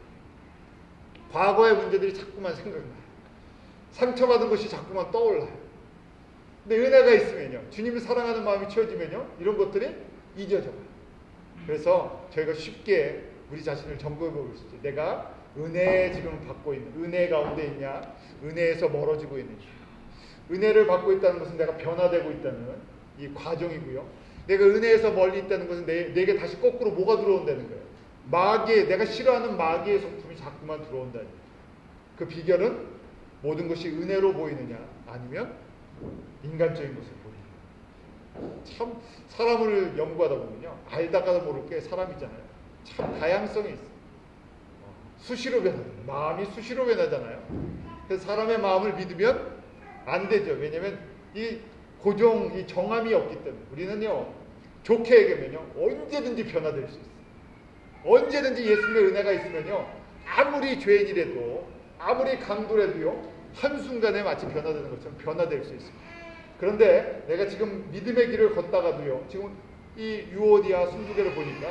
과거의 문제들이 자꾸만 생각나요. 상처받은 것이 자꾸만 떠올라요. 근데 은혜가 있으면요, 주님을 사랑하는 마음이 채워지면요, 이런 것들이 잊어져요. 그래서 저희가 쉽게 우리 자신을 점검해 보고 있어요. 내가 은혜 지금 받고 있는, 은혜 가운데 있냐, 은혜에서 멀어지고 있느냐. 은혜를 받고 있다는 것은 내가 변화되고 있다는 이 과정이고요. 내가 은혜에서 멀리 있다는 것은 내게 다시 거꾸로 뭐가 들어온다는 거예요. 마귀의, 내가 싫어하는 마귀의 성품이 자꾸만 들어온다는 거예요. 그 비결은 모든 것이 은혜로 보이느냐, 아니면 인간적인 것을 보이느냐. 참 사람을 연구하다 보면요, 알다가도 모를 게 사람이잖아요. 참 다양성이 있어요. 수시로 변하잖아요. 마음이 수시로 변하잖아요. 그래서 사람의 마음을 믿으면 안 되죠. 왜냐하면 이 고정, 이 정함이 없기 때문에. 우리는요, 좋게 얘기하면요, 언제든지 변화될 수 있어요. 언제든지 예수님의 은혜가 있으면요, 아무리 죄인이라도, 아무리 강도라도요, 한순간에 마치 변화되는 것처럼 변화될 수 있습니다. 그런데 내가 지금 믿음의 길을 걷다가도요, 지금 이 유오디아 순두개를 보니까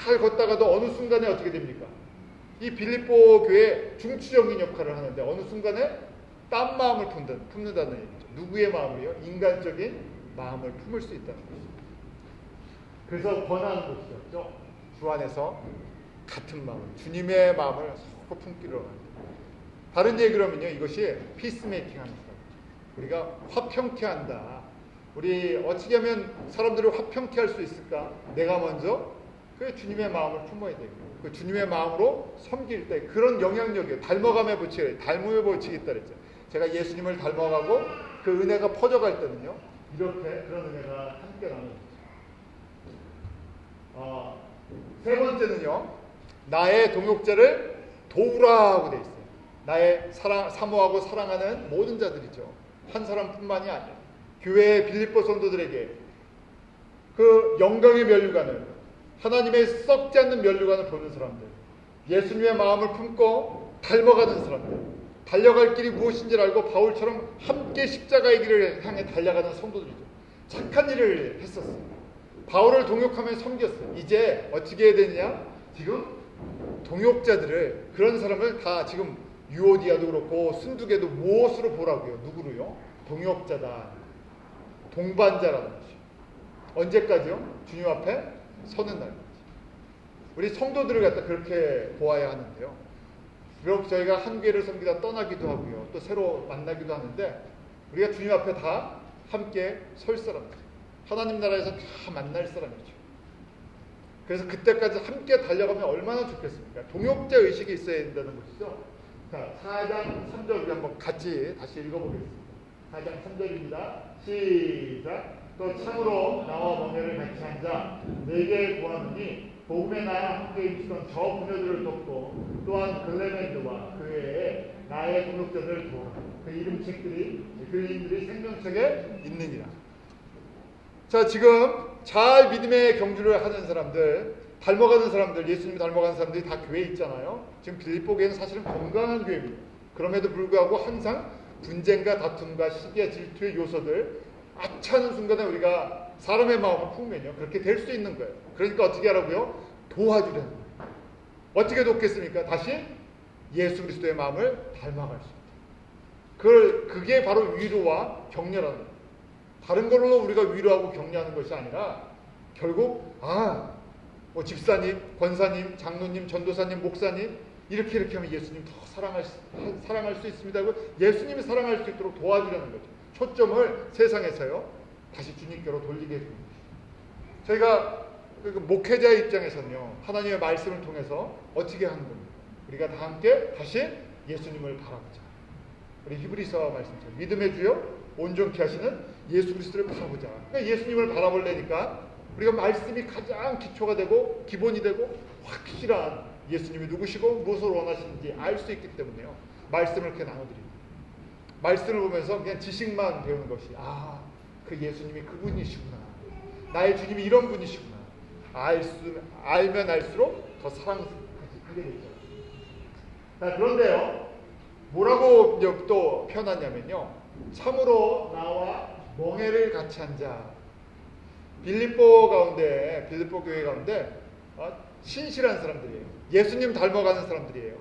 잘 걷다가도 어느 순간에 어떻게 됩니까? 이 빌립보 교회 중추적인 역할을 하는데 어느 순간에 딴 마음을 품는다는 얘기죠. 누구의 마음을요? 인간적인 마음을 품을 수 있다는 것이죠. 그래서 권하는 것이죠. 주 안에서 같은 마음, 주님의 마음을 서로 품기로 합니다. 다른 얘기로 하면요, 이것이 피스메이킹 하는 거예요. 우리가 화평케 한다. 우리 어떻게 하면 사람들을 화평케 할 수 있을까? 내가 먼저 그 주님의 마음을 품어야 되고, 그 주님의 마음으로 섬길 때 그런 영향력이에요. 닮아감의 법칙이, 닮음의 법칙이 있다 그랬죠. 제가 예수님을 닮아가고 그 은혜가 퍼져갈 때는요, 이렇게 그런 은혜가 함께 나누는 거죠. 세 번째는요, 나의 동역자를 도우라고 돼 있어요. 나의 사모하고 사랑하는 모든 자들이죠. 한 사람뿐만이 아니에요. 교회의 빌립보 성도들에게 그 영광의 면류관을, 하나님의 썩지 않는 면류관을 보는 사람들, 예수님의 마음을 품고 닮아가는 사람들, 달려갈 길이 무엇인지를 알고 바울처럼 함께 십자가의 길을 향해 달려가는 성도들이죠. 착한 일을 했었어요. 바울을 동역하며 섬겼어요. 이제 어떻게 해야 되느냐? 지금 동역자들을, 그런 사람을 다 지금 유오디아도 그렇고 순두개도 무엇으로 보라고요? 누구로요? 동역자다. 동반자라는 것이죠. 언제까지요? 주님 앞에 서는 날까지. 우리 성도들을 갖다 그렇게 보아야 하는데요. 비록 저희가 한 교회를 섬기다 떠나기도 하고요, 또 새로 만나기도 하는데 우리가 주님 앞에 다 함께 설 사람들, 하나님 나라에서 다 만날 사람이죠. 그래서 그때까지 함께 달려가면 얼마나 좋겠습니까? 동역자 의식이 있어야 된다는 것이죠. 자, 4장 3절 우리 한번 같이 다시 읽어보겠습니다. 4장 3절입니다. 시작. 또 참으로 나와 멍에를 같이 앉아 내게 구하노니 복음의 나와 함께 있던 저 부녀들을 돕고 또한 글레멘드와 그 외에 나의 동역자들을 도우라. 그 이름책들이, 그 이름들이 생명책에 있느니라. 자, 지금 잘 믿음의 경주를 하는 사람들, 닮아가는 사람들, 예수님 닮아가는 사람들이 다 교회에 있잖아요. 지금 빌립보 교회는 사실은 건강한 교회입니다. 그럼에도 불구하고 항상 분쟁과 다툼과 시기와 질투의 요소들 악취하는 순간에 우리가 사람의 마음을 품으면요, 그렇게 될 수 있는 거예요. 그러니까 어떻게 하라고요? 도와주려는 거예요. 어떻게 돕겠습니까? 다시 예수 그리스도의 마음을 닮아갈 수 있다. 그게 바로 위로와 격려라는 거예요. 다른 걸로 우리가 위로하고 격려하는 것이 아니라 결국 뭐 집사님, 권사님, 장로님, 전도사님, 목사님 이렇게 하면 예수님 더 사랑할 수 있습니다. 예수님이 사랑할 수 있도록 도와주려는 거죠. 초점을 세상에서요 다시 주님께로 돌리게 해줍니다. 저희가 목회자의 입장에서는요, 하나님의 말씀을 통해서 어떻게 하는 겁니까? 우리가 다 함께 다시 예수님을 바라보자. 우리 히브리서 말씀처럼 믿음의 주요 온전케 하시는 예수 그리스도를 바라보자. 그러니까 예수님을 바라보려니까 우리가 말씀이 가장 기초가 되고 기본이 되고 확실한 예수님이 누구시고 무엇을 원하시는지 알 수 있기 때문에요, 말씀을 이렇게 나눠드립니다. 말씀을 보면서 그냥 지식만 배우는 것이, 그 예수님이 그분이시구나, 나의 주님이 이런 분이시구나, 알면 알수록 더 사랑하게 되죠. 자, 그런데요, 뭐라고 또 표현하냐면요, 참으로 나와 멍에를 같이 한 자. 빌립보 교회 가운데 신실한 사람들이에요. 예수님 닮아가는 사람들이에요.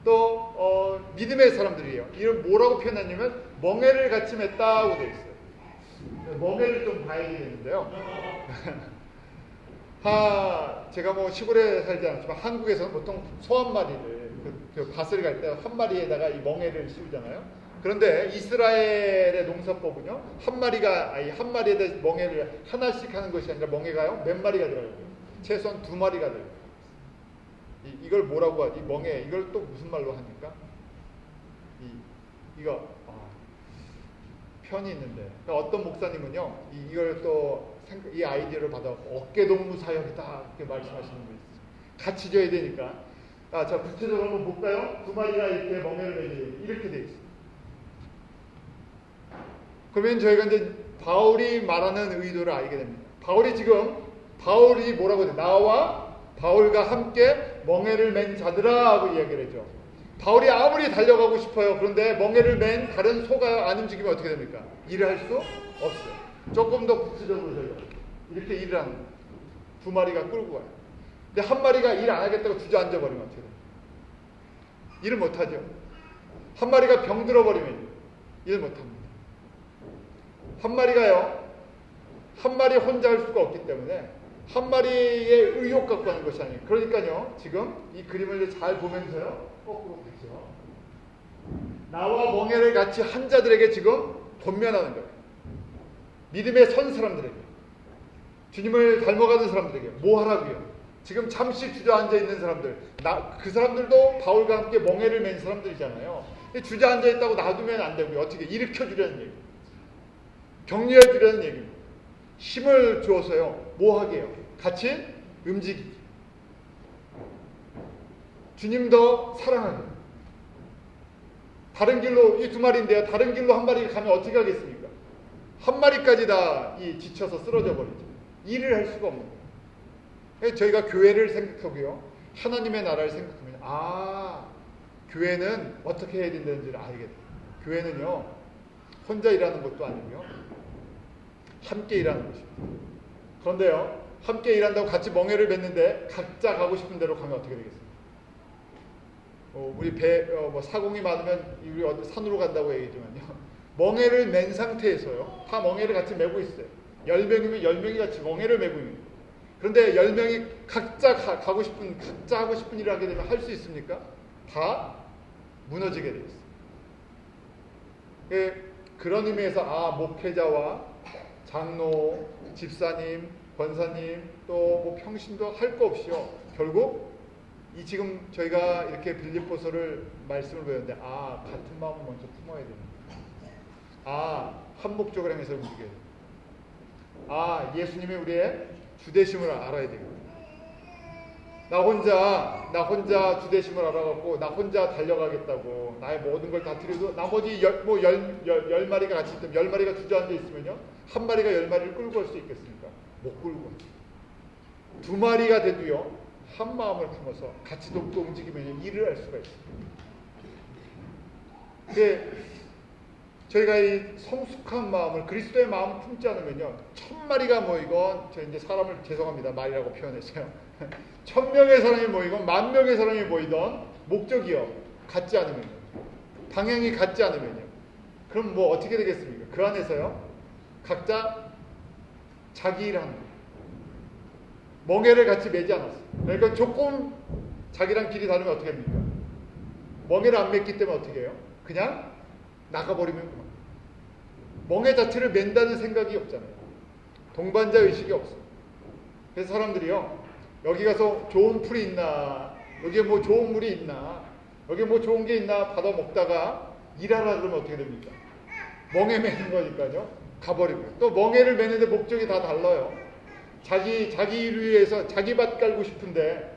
또 믿음의 사람들이에요. 이걸 뭐라고 표현하냐면 멍에를 같이 맺다고 되어 있어요. 멍에를 좀 봐야 되는데요. 제가 뭐 시골에 살지 않았지만 한국에서는 보통 소 한 마리를 그 밭을 갈 때 한 마리에다가 이 멍에를 씌우잖아요. 그런데 이스라엘의 농사법은요, 한 마리에다 멍에를 하나씩 하는 것이 아니라 멍에가요 몇 마리가 들어가요. 최소한 2마리가 들어가요. 이걸 뭐라고 하지? 멍에, 이걸 또 무슨 말로 합니까? 이거 편이 있는데, 어떤 목사님은요 이걸 또 이 아이디어를 받아 어깨동무 사역이다 이렇게 말씀하시는 분이 있어요. 같이 져야 되니까. 자, 구체적으로 한번 볼까요? 2마리가 이렇게 멍에를 매지 이렇게 돼 있어요. 그러면 저희가 이제 바울이 말하는 의도를 알게 됩니다. 바울이 뭐라고 해요? 나와 바울과 함께 멍에를 맨 자들아 하고 이야기를 해죠. 바울이 아무리 달려가고 싶어요. 그런데 멍에를 맨 다른 소가 안 움직이면 어떻게 됩니까? 일을 할 수 없어요. 조금 더 구체적으로 저희가 이렇게 일을 하는 거예요. 2마리가 끌고 가요. 근데 한 마리가 일 안 하겠다고 주저앉아 버리면 어떻게 돼요? 일을 못하죠. 한 마리가 병들어 버리면 일 못합니다. 한 마리 혼자 할 수가 없기 때문에 한 마리의 의욕 갖고 하는 것이 아니에요. 그러니까요, 지금 이 그림을 잘 보면서요, 거꾸로 보죠. 나와 멍에를 같이 한 자들에게 지금 권면하는 거예요. 믿음의 선 사람들에게, 주님을 닮아가는 사람들에게 뭐 하라고요? 지금 잠시 주저앉아 있는 사람들, 그 사람들도 바울과 함께 멍에를 맨 사람들이잖아요. 주저앉아 있다고 놔두면 안 되고요. 어떻게 일으켜 주려는 얘기예요. 격려해 주려는 얘기입니다. 힘을 주어서요, 뭐 하게 해요? 같이 움직이기. 주님 더 사랑하게. 다른 길로, 이 2마리인데요. 다른 길로 한 마리가 가면 어떻게 하겠습니까? 한 마리까지 다 지쳐서 쓰러져 버리죠. 일을 할 수가 없는 거예요. 저희가 교회를 생각하고요, 하나님의 나라를 생각하면, 교회는 어떻게 해야 된다는지를 알게 돼요. 교회는요, 혼자 일하는 것도 아니고요, 함께 일하는 것입니다. 그런데요, 함께 일한다고 같이 멍에를 맺는데 각자 가고 싶은 대로 가면 어떻게 되겠습니까? 우리 사공이 많으면 우리 어디 산으로 간다고 얘기하지만요, 멍에를 맨 상태에서요, 다 멍에를 같이 메고 있어요. 10명이면 10명이 같이 멍에를 메고 있는 거예요. 그런데 10명이 각자 하고 싶은 일을 하게 되면 할 수 있습니까? 다 무너지게 되어 있어요. 그런 의미에서 목회자와 장로, 집사님, 권사님, 또 뭐 평신도 할 거 없이요, 결국 지금 저희가 이렇게 빌립보서를 말씀을 배웠는데, 같은 마음을 먼저 품어야 됩니다. 한 목적을 향해서 움직여야 됩니다. 예수님이 우리의 주되심을 알아야 됩니다. 나 혼자 주되심을 알아갖고 나 혼자 달려가겠다고 나의 모든 걸 다 드려도 나머지 10마리가 같이 있다면 10마리가 주저앉아 있으면요, 한 마리가 10마리를 끌고 갈 수 있겠습니까? 못 끌고 가요. 2마리가 돼도요, 한 마음을 품어서 같이 돕고 움직이면 일을 할 수가 있습니다. 근데 저희가 이 성숙한 마음을, 그리스도의 마음을 품지 않으면요, 1000마리가 모이건, 저 이제 사람을 죄송합니다, 말이라고 표현했어요. 1000명의 사람이 모이건 10,000명의 사람이 모이던 목적이요, 같지 않으면요, 방향이 같지 않으면요, 그럼 뭐 어떻게 되겠습니까? 그 안에서요, 각자 자기 일하는 거예요. 멍에를 같이 매지 않았어요. 그러니까 조금 자기랑 길이 다르면 어떻게 합니까? 멍에를 안 맸기 때문에 어떻게 해요? 그냥 나가버리면 그만. 멍에 자체를 맨다는 생각이 없잖아요. 동반자 의식이 없어요. 그래서 사람들이요, 여기 가서 좋은 풀이 있나, 여기에 뭐 좋은 물이 있나, 여기에 뭐 좋은 게 있나 받아 먹다가 일하라 그러면 어떻게 됩니까? 멍에 매는 거니까요, 가버리고요. 또 멍에를 매는데 목적이 다 달라요. 자기 일을 위해서 자기 밭 깔고 싶은데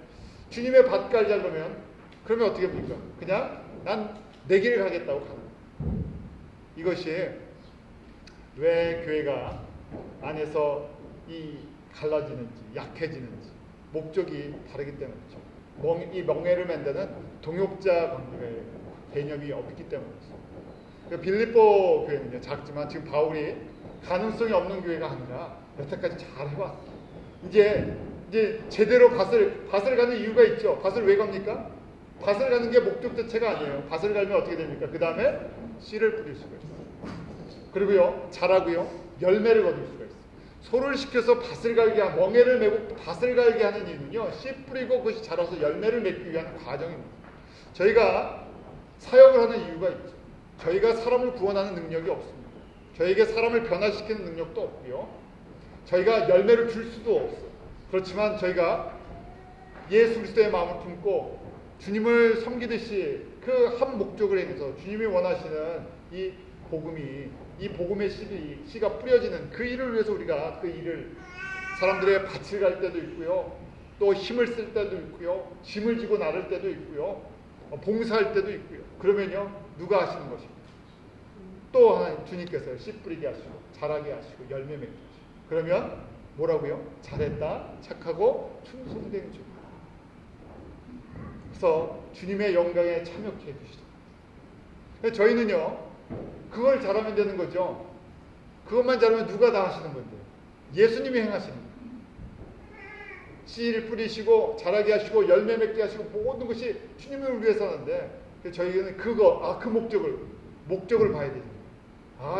주님의 밭 깔자 그러면 어떻게 합니까? 그냥 난 내 길을 가겠다고 가는 거예요. 이것이 왜 교회가 안에서 갈라지는지, 약해지는지, 목적이 다르기 때문이죠. 이 멍에를 만드는 동역자 개념이 없기 때문이죠. 빌립보 교회는요, 작지만 지금 바울이 가능성이 없는 교회가 아니라 여태까지 잘 해왔어요. 이제 제대로 밭을 가는 이유가 있죠. 밭을 왜 갑니까? 밭을 가는 게 목적 자체가 아니에요. 밭을 갈면 어떻게 됩니까? 그 다음에 씨를 뿌릴 수가 있어요. 그리고요, 자라고요, 열매를 거둘 수가 있어요. 소를 시켜서 밭을 갈게 멍에를 메고 밭을 갈게 하는 이유는요, 씨 뿌리고 그것이 자라서 열매를 맺기 위한 과정입니다. 저희가 사역을 하는 이유가 있죠. 저희가 사람을 구원하는 능력이 없습니다. 저에게 사람을 변화시키는 능력도 없고요. 저희가 열매를 줄 수도 없어요. 그렇지만 저희가 예수 그리스도의 마음을 품고 주님을 섬기듯이 그 한 목적을 행해서 주님이 원하시는 이 복음의 씨가 뿌려지는 그 일을 위해서 우리가 그 일을 사람들의 밭을 갈 때도 있고요. 또 힘을 쓸 때도 있고요. 짐을 지고 나를 때도 있고요. 봉사할 때도 있고요. 그러면요, 누가 하시는 것입니까? 또 하나님 주님께서 씨 뿌리게 하시고 자라게 하시고 열매 맺게 하시고 그러면 뭐라고요? 잘했다 착하고 충성된 주. 그래서 주님의 영광에 참여케 해주시죠. 저희는요 그걸 잘하면 되는 거죠. 그것만 잘하면 누가 다 하시는 건데요? 예수님이 행하시는 거예요. 씨를 뿌리시고 자라게 하시고 열매 맺게 하시고 모든 것이 주님을 위해서 하는데 저희는 그 목적을 봐야 됩니다.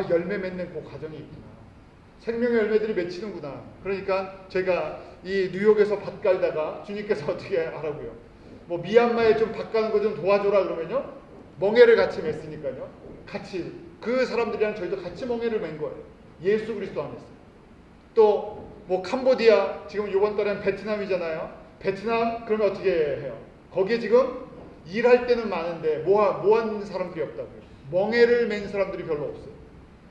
열매 맺는 그 과정이 있구나. 생명의 열매들이 맺히는구나. 그러니까 제가 이 뉴욕에서 밭 갈다가 주님께서 어떻게 하라고요? 미얀마에 좀 밭 가는 거 좀 도와줘라 그러면요, 멍에를 같이 맺으니까요, 같이 그 사람들이랑 저희도 같이 멍에를 맨 거예요. 예수 그리스도 안에서. 또 캄보디아, 지금 이번 달엔 베트남이잖아요. 베트남 그러면 어떻게 해요? 거기에 지금 일할 때는 많은데 뭐 하는 사람들이 없다고요. 멍에를 맨 사람들이 별로 없어요.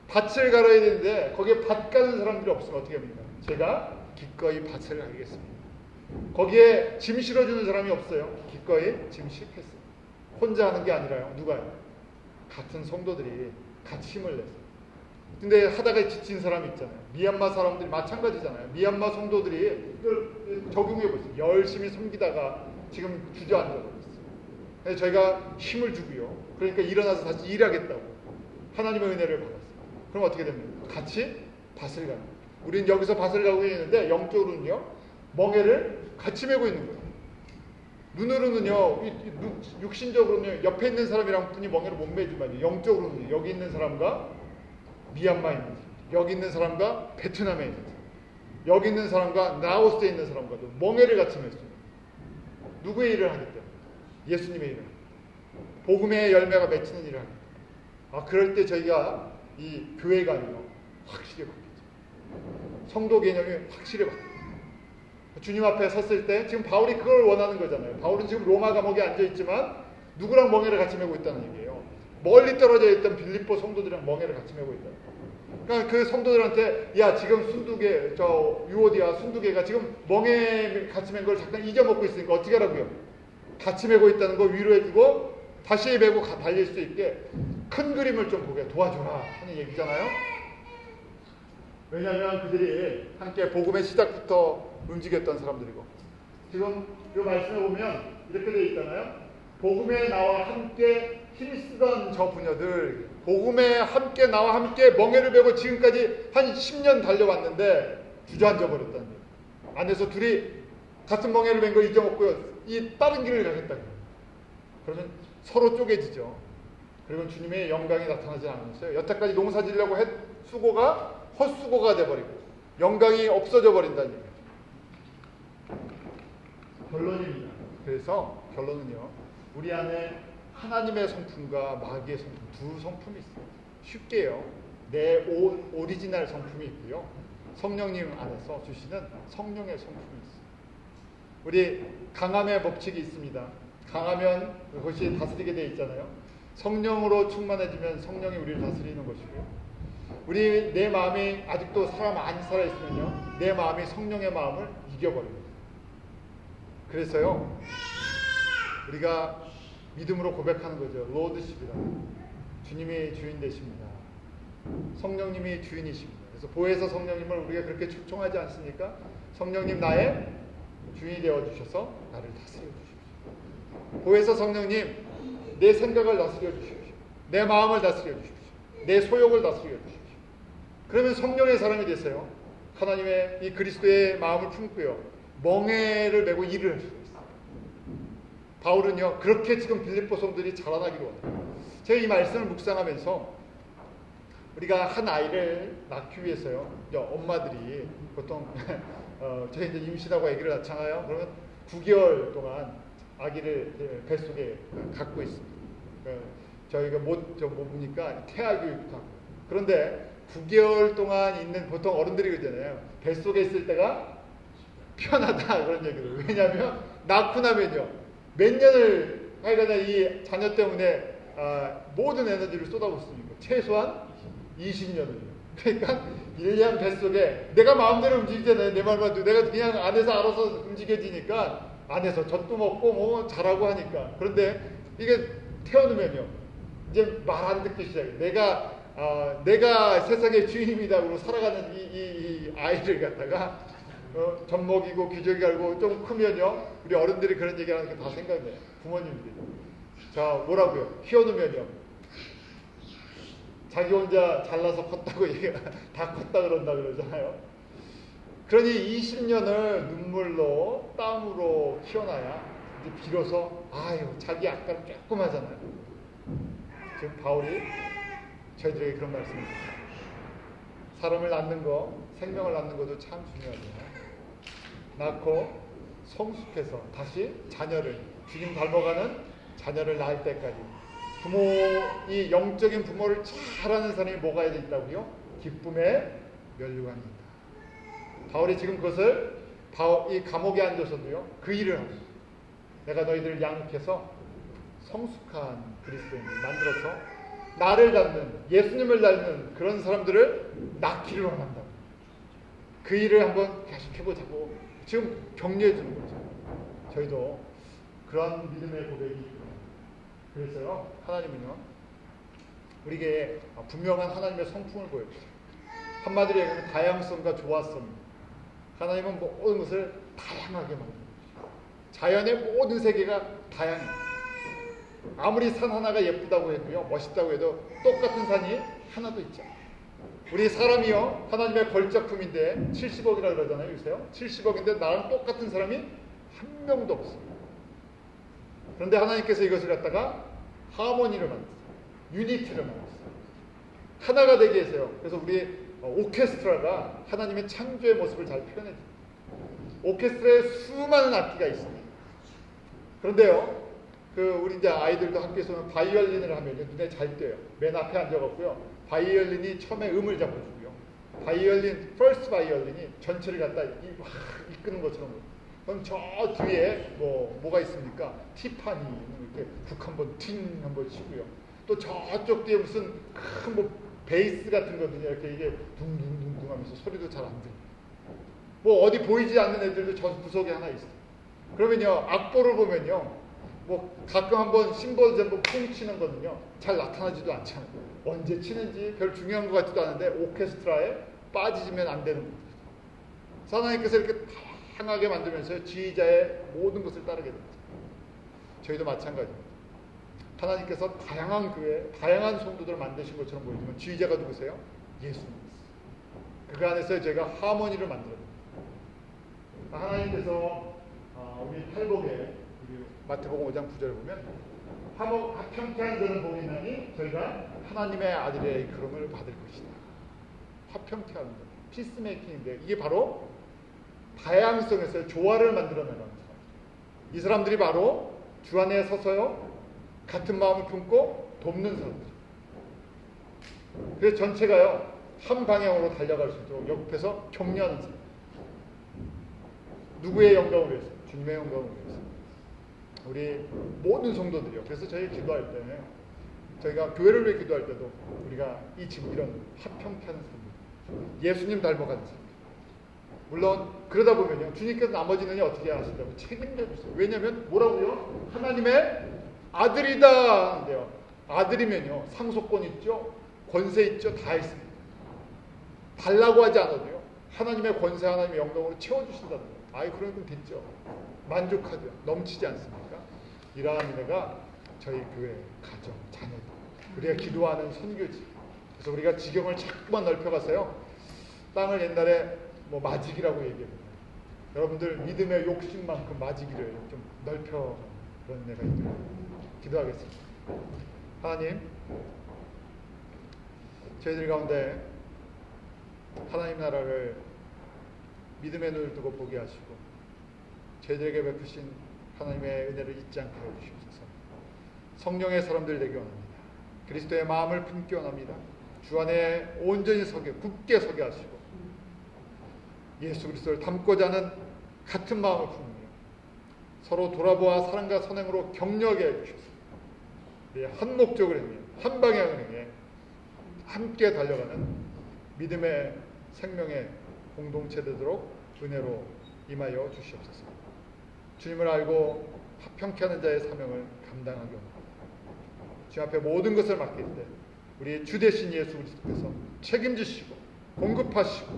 밭을 갈아야 되는데 거기에 밭 가는 사람들이 없으면 어떻게 합니까? 제가 기꺼이 밭을 갈겠습니다. 거기에 짐 실어주는 사람이 없어요. 기꺼이 짐 실겠어요. 혼자 하는 게 아니라요. 누가요? 같은 성도들이 같이 힘을 내서. 근데 하다가 지친 사람이 있잖아요. 미얀마 사람들이 마찬가지잖아요. 미얀마 성도들이 이걸 적용해 보세요. 열심히 섬기다가 지금 주저앉아 버렸어요. 그래서 저희가 힘을 주고요. 그러니까 일어나서 다시 일하겠다고 하나님의 은혜를 받았어요. 그럼 어떻게 됩니까? 같이 밭을 가는 거예요. 우리는 여기서 밭을 가고 있는데 영적으로는요, 멍에를 같이 메고 있는 거예요. 눈으로는요, 육신적으로는요, 옆에 있는 사람이랑 분이 멍에를 못 메지만요, 영적으로는 여기 있는 사람과 미얀마에 있는 사람, 여기 있는 사람과 베트남에 있는 사람, 여기 있는 사람과 라오스에 있는 사람과도 멍에를 같이 맺습니다. 누구의 일을 하기 때문에? 예수님의 일을 합니다. 복음의 열매가 맺히는 일을 합니다. 그럴 때 저희가 이 교회관이요, 확실히 바뀌죠. 성도 개념이 확실히 바뀌죠. 주님 앞에 섰을 때 지금 바울이 그걸 원하는 거잖아요. 바울은 지금 로마 감옥에 앉아있지만 누구랑 멍에를 같이 메고 있다는 얘기예요. 멀리 떨어져 있던 빌립보 성도들이랑 멍에를 같이 메고 있다. 그러니까 그 성도들한테 지금 순두개, 유오디아 순두개가 지금 멍에 같이 맨 걸 잠깐 잊어먹고 있으니까 어떻게 하라고요? 같이 메고 있다는 거 위로해주고 다시 메고 달릴 수 있게 큰 그림을 좀 보게 도와줘라 하는 얘기잖아요. 왜냐하면 그들이 함께 복음의 시작부터 움직였던 사람들이고, 지금 이 말씀에 보면 이렇게 되어 있잖아요. 복음에 나와 함께 힘쓰던 저 부녀들, 복음에 함께 나와 함께 멍에를 메고 지금까지 한 10년 달려왔는데 주저앉아 버렸다는 거예요. 안에서 둘이 같은 멍에를 맨 걸 잊어먹고요, 이 다른 길을 가겠다는 거예요. 그러면 서로 쪼개지죠. 그리고 주님의 영광이 나타나지 않았어요. 여태까지 농사 지으려고 했 수고가 헛수고가 돼버리고 영광이 없어져 버린다는 얘기죠. 결론입니다. 그래서 결론은요, 우리 안에 하나님의 성품과 마귀의 성품, 두 성품이 있어요. 쉽게요, 내 오리지널 성품이 있고요, 성령님 안에서 주시는 성령의 성품이 있어요. 우리 강함의 법칙이 있습니다. 강하면 그것이 다스리게 되어 있잖아요. 성령으로 충만해지면 성령이 우리를 다스리는 것이고요, 내 마음이 아직도 사람 안에 살아있으면요, 내 마음이 성령의 마음을 이겨버립니다. 그래서요, 우리가 믿음으로 고백하는 거죠. 로드십이라. 주님이 주인 되십니다. 성령님이 주인이십니다. 그래서 보혜사 성령님을 우리가 그렇게 초청하지 않습니까? 성령님 나의 주인이 되어주셔서 나를 다스려 주십시오. 보혜사 성령님, 내 생각을 다스려 주십시오. 내 마음을 다스려 주십시오. 내 소욕을 다스려 주십시오. 그러면 성령의 사람이 됐어요. 하나님의 이 그리스도의 마음을 품고요. 멍에를 메고 일을 할 수가 있어요. 바울은요, 그렇게 지금 빌립보 성도들이 자라나기를 원해요. 제가 이 말씀을 묵상하면서 우리가 한 아이를 낳기 위해서요, 엄마들이 보통 저희 이제 임신하고 아기를 낳잖아요. 그러면 9개월 동안 아기를 뱃속에 갖고 있습니다. 저희가 못 보니까 태아 교육도 하고. 그런데 9개월 동안 있는 보통 어른들이 그러잖아요. 뱃속에 있을 때가 편하다 그런 얘기를. 왜냐하면 낳고 나면요, 몇 년을 하여간 이 자녀 때문에 모든 에너지를 쏟아붓습니다. 최소한 20년을. 그러니까 1년 뱃속에 내가 마음대로 움직이잖아요. 내 말만 듣고 내가 그냥 안에서 알아서 움직여지니까 안에서 젖도 먹고 뭐 자라고 하니까. 그런데 이게 태어나면요, 이제 말 안 듣기 시작해요. 내가 세상의 주인입니다. 그러고 살아가는 이 아이를 갖다가 젖 먹이고 귀저귀 갈고 좀 크면요, 우리 어른들이 그런 얘기하는 게 다 생각나요. 부모님들이. 자, 뭐라고요? 키워놓으면요, 자기 혼자 잘나서 컸다고 얘기가 다 컸다 그런다 그러잖아요. 그러니 20년을 눈물로 땀으로 키워놔야 이제 비로소 자기 약간 조금 하잖아요. 지금 바울이 저희들에게 그런 말씀을 드립니다. 사람을 낳는 거, 생명을 낳는 것도 참 중요하잖아요. 낳고 성숙해서 다시 주님 닮아가는 자녀를 낳을 때까지 이 영적인 부모를 잘하는 사람이 뭐가 있다고요? 기쁨의 면류관이 있다. 바울이 지금 그것을 이 감옥에 앉아서도요, 그 일을 하고 있어요. 내가 너희들을 양육해서 성숙한 그리스도인을 만들어서 나를 닮는, 예수님을 닮는 그런 사람들을 낳기를 원한다. 그 일을 한번 계속 해보자고 지금 격려해 주는 거죠. 저희도 그런 믿음의 고백이 있고, 그래서요, 하나님은요, 우리에게 분명한 하나님의 성품을 보여주세요. 한마디로 얘기하면 다양성과 조화성입니다. 하나님은 모든 것을 다양하게 만들어주세요. 자연의 모든 세계가 다양해요. 아무리 산 하나가 예쁘다고 해도요, 멋있다고 해도 똑같은 산이 하나도 있죠. 우리 사람이요, 하나님의 걸작품인데 70억이라 그러잖아요, 요새요. 70억인데 나랑 똑같은 사람이 한 명도 없어요. 그런데 하나님께서 이것을 갖다가 하모니를 만들었어요. 유니티를 만들었어요. 하나가 되게 해서요. 그래서 우리 오케스트라가 하나님의 창조의 모습을 잘 표현해줘요. 오케스트라에 수많은 악기가 있습니다. 그런데요, 우리 이제 아이들도 학교에서 바이올린을 하면 눈에 잘 띄어요. 맨 앞에 앉아갖고요, 바이올린이 처음에 음을 잡아주고요. 바이올린, 퍼스트 바이올린이 전체를 갖다 이끄는 것처럼. 그럼 저 뒤에 뭐가 있습니까? 티파니 이렇게 국 한번 팅 한번 치고요. 또 저쪽 뒤에 무슨 큰 베이스 같은 거든요. 이렇게 이게 둥둥둥둥 하면서 소리도 잘 안 들려. 어디 보이지 않는 애들도 저 구석에 하나 있어요. 그러면요, 악보를 보면요, 가끔 한번 심벌즈 한번 쿵 치는 거는요, 잘 나타나지도 않잖아요. 언제 치는지 별 중요한 것 같지도 않은데 오케스트라에 빠지면 안 되는 겁니다. 하나님께서 이렇게 다양하게 만들면서 지휘자의 모든 것을 따르게 됩니다. 저희도 마찬가지입니다. 하나님께서 다양한 교회, 다양한 성도들을 만드신 것처럼 보이지만 지휘자가 누구세요? 예수님이세요. 그 안에서 저희가 하모니를 만들어냅니다. 하나님께서 우리 팔복에 마태복음 5장 9절을 보면 화평케 한 자는 복이 있나니 저희가 하나님의 아들의 그름을 받을 것이다. 화평케 하는 자, 피스메이킹인데 이게 바로 다양성에서 조화를 만들어내는 사람. 이 사람들이 바로 주 안에 서서요, 같은 마음을 품고 돕는 사람들. 그래서 전체가요, 한 방향으로 달려갈 수 있도록 옆에서 격려하는 사람. 누구의 영광을 위해서? 주님의 영광을 위해서. 우리 모든 성도들이요. 그래서 저희 기도할 때는 저희가 교회를 위해 기도할 때도 우리가 지금 이런 화평케 하는 사람들, 예수님 닮아가는 사람들. 물론 그러다 보면요, 주님께서 나머지는 어떻게 하신다고 책임져 주세요. 왜냐하면 뭐라고요? 하나님의 아들이다 하는데요. 아들이면요, 상속권 있죠, 권세 있죠, 다 있습니다. 달라고 하지 않아도요, 하나님의 권세, 하나님의 영광으로 채워주신다는 거예요. 그러면 됐죠. 만족하죠. 넘치지 않습니까? 이러한 은혜가 저희 교회, 가정, 자녀들, 우리가 기도하는 선교지, 그래서 우리가 지경을 자꾸만 넓혀가서요, 땅을 옛날에 뭐 마지기라고 얘기합니다. 여러분들 믿음의 욕심만큼 마지기를 좀 넓혀 그런 내가 있도록 기도하겠습니다. 하나님, 저희들 가운데 하나님 나라를 믿음의 눈을 뜨고 보게 하시고 저희들에게 베푸신 하나님의 은혜를 잊지 않게 해주시옵소서. 성령의 사람들 되기 원합니다. 그리스도의 마음을 품기 원합니다. 주 안에 온전히 서게, 굳게 서게 하시고 예수 그리스도를 닮고자 하는 같은 마음을 품으며 서로 돌아보아 사랑과 선행으로 격려하게 해주시옵소서. 우리 한 목적을 향해, 한 방향을 향해 함께 달려가는 믿음의 생명의 공동체 되도록 은혜로 임하여 주시옵소서. 주님을 알고 합평케 하는 자의 사명을 감당하기 원합니다. 주님 앞에 모든 것을 맡길 때 우리 주 되신 예수 그리스도께서 책임지시고 공급하시고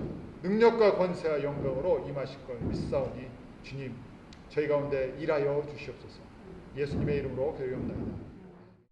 능력과 권세와 영광으로 임하실 걸 믿사오니 주님, 저희 가운데 일하여 주시옵소서. 예수님의 이름으로 기도합니다.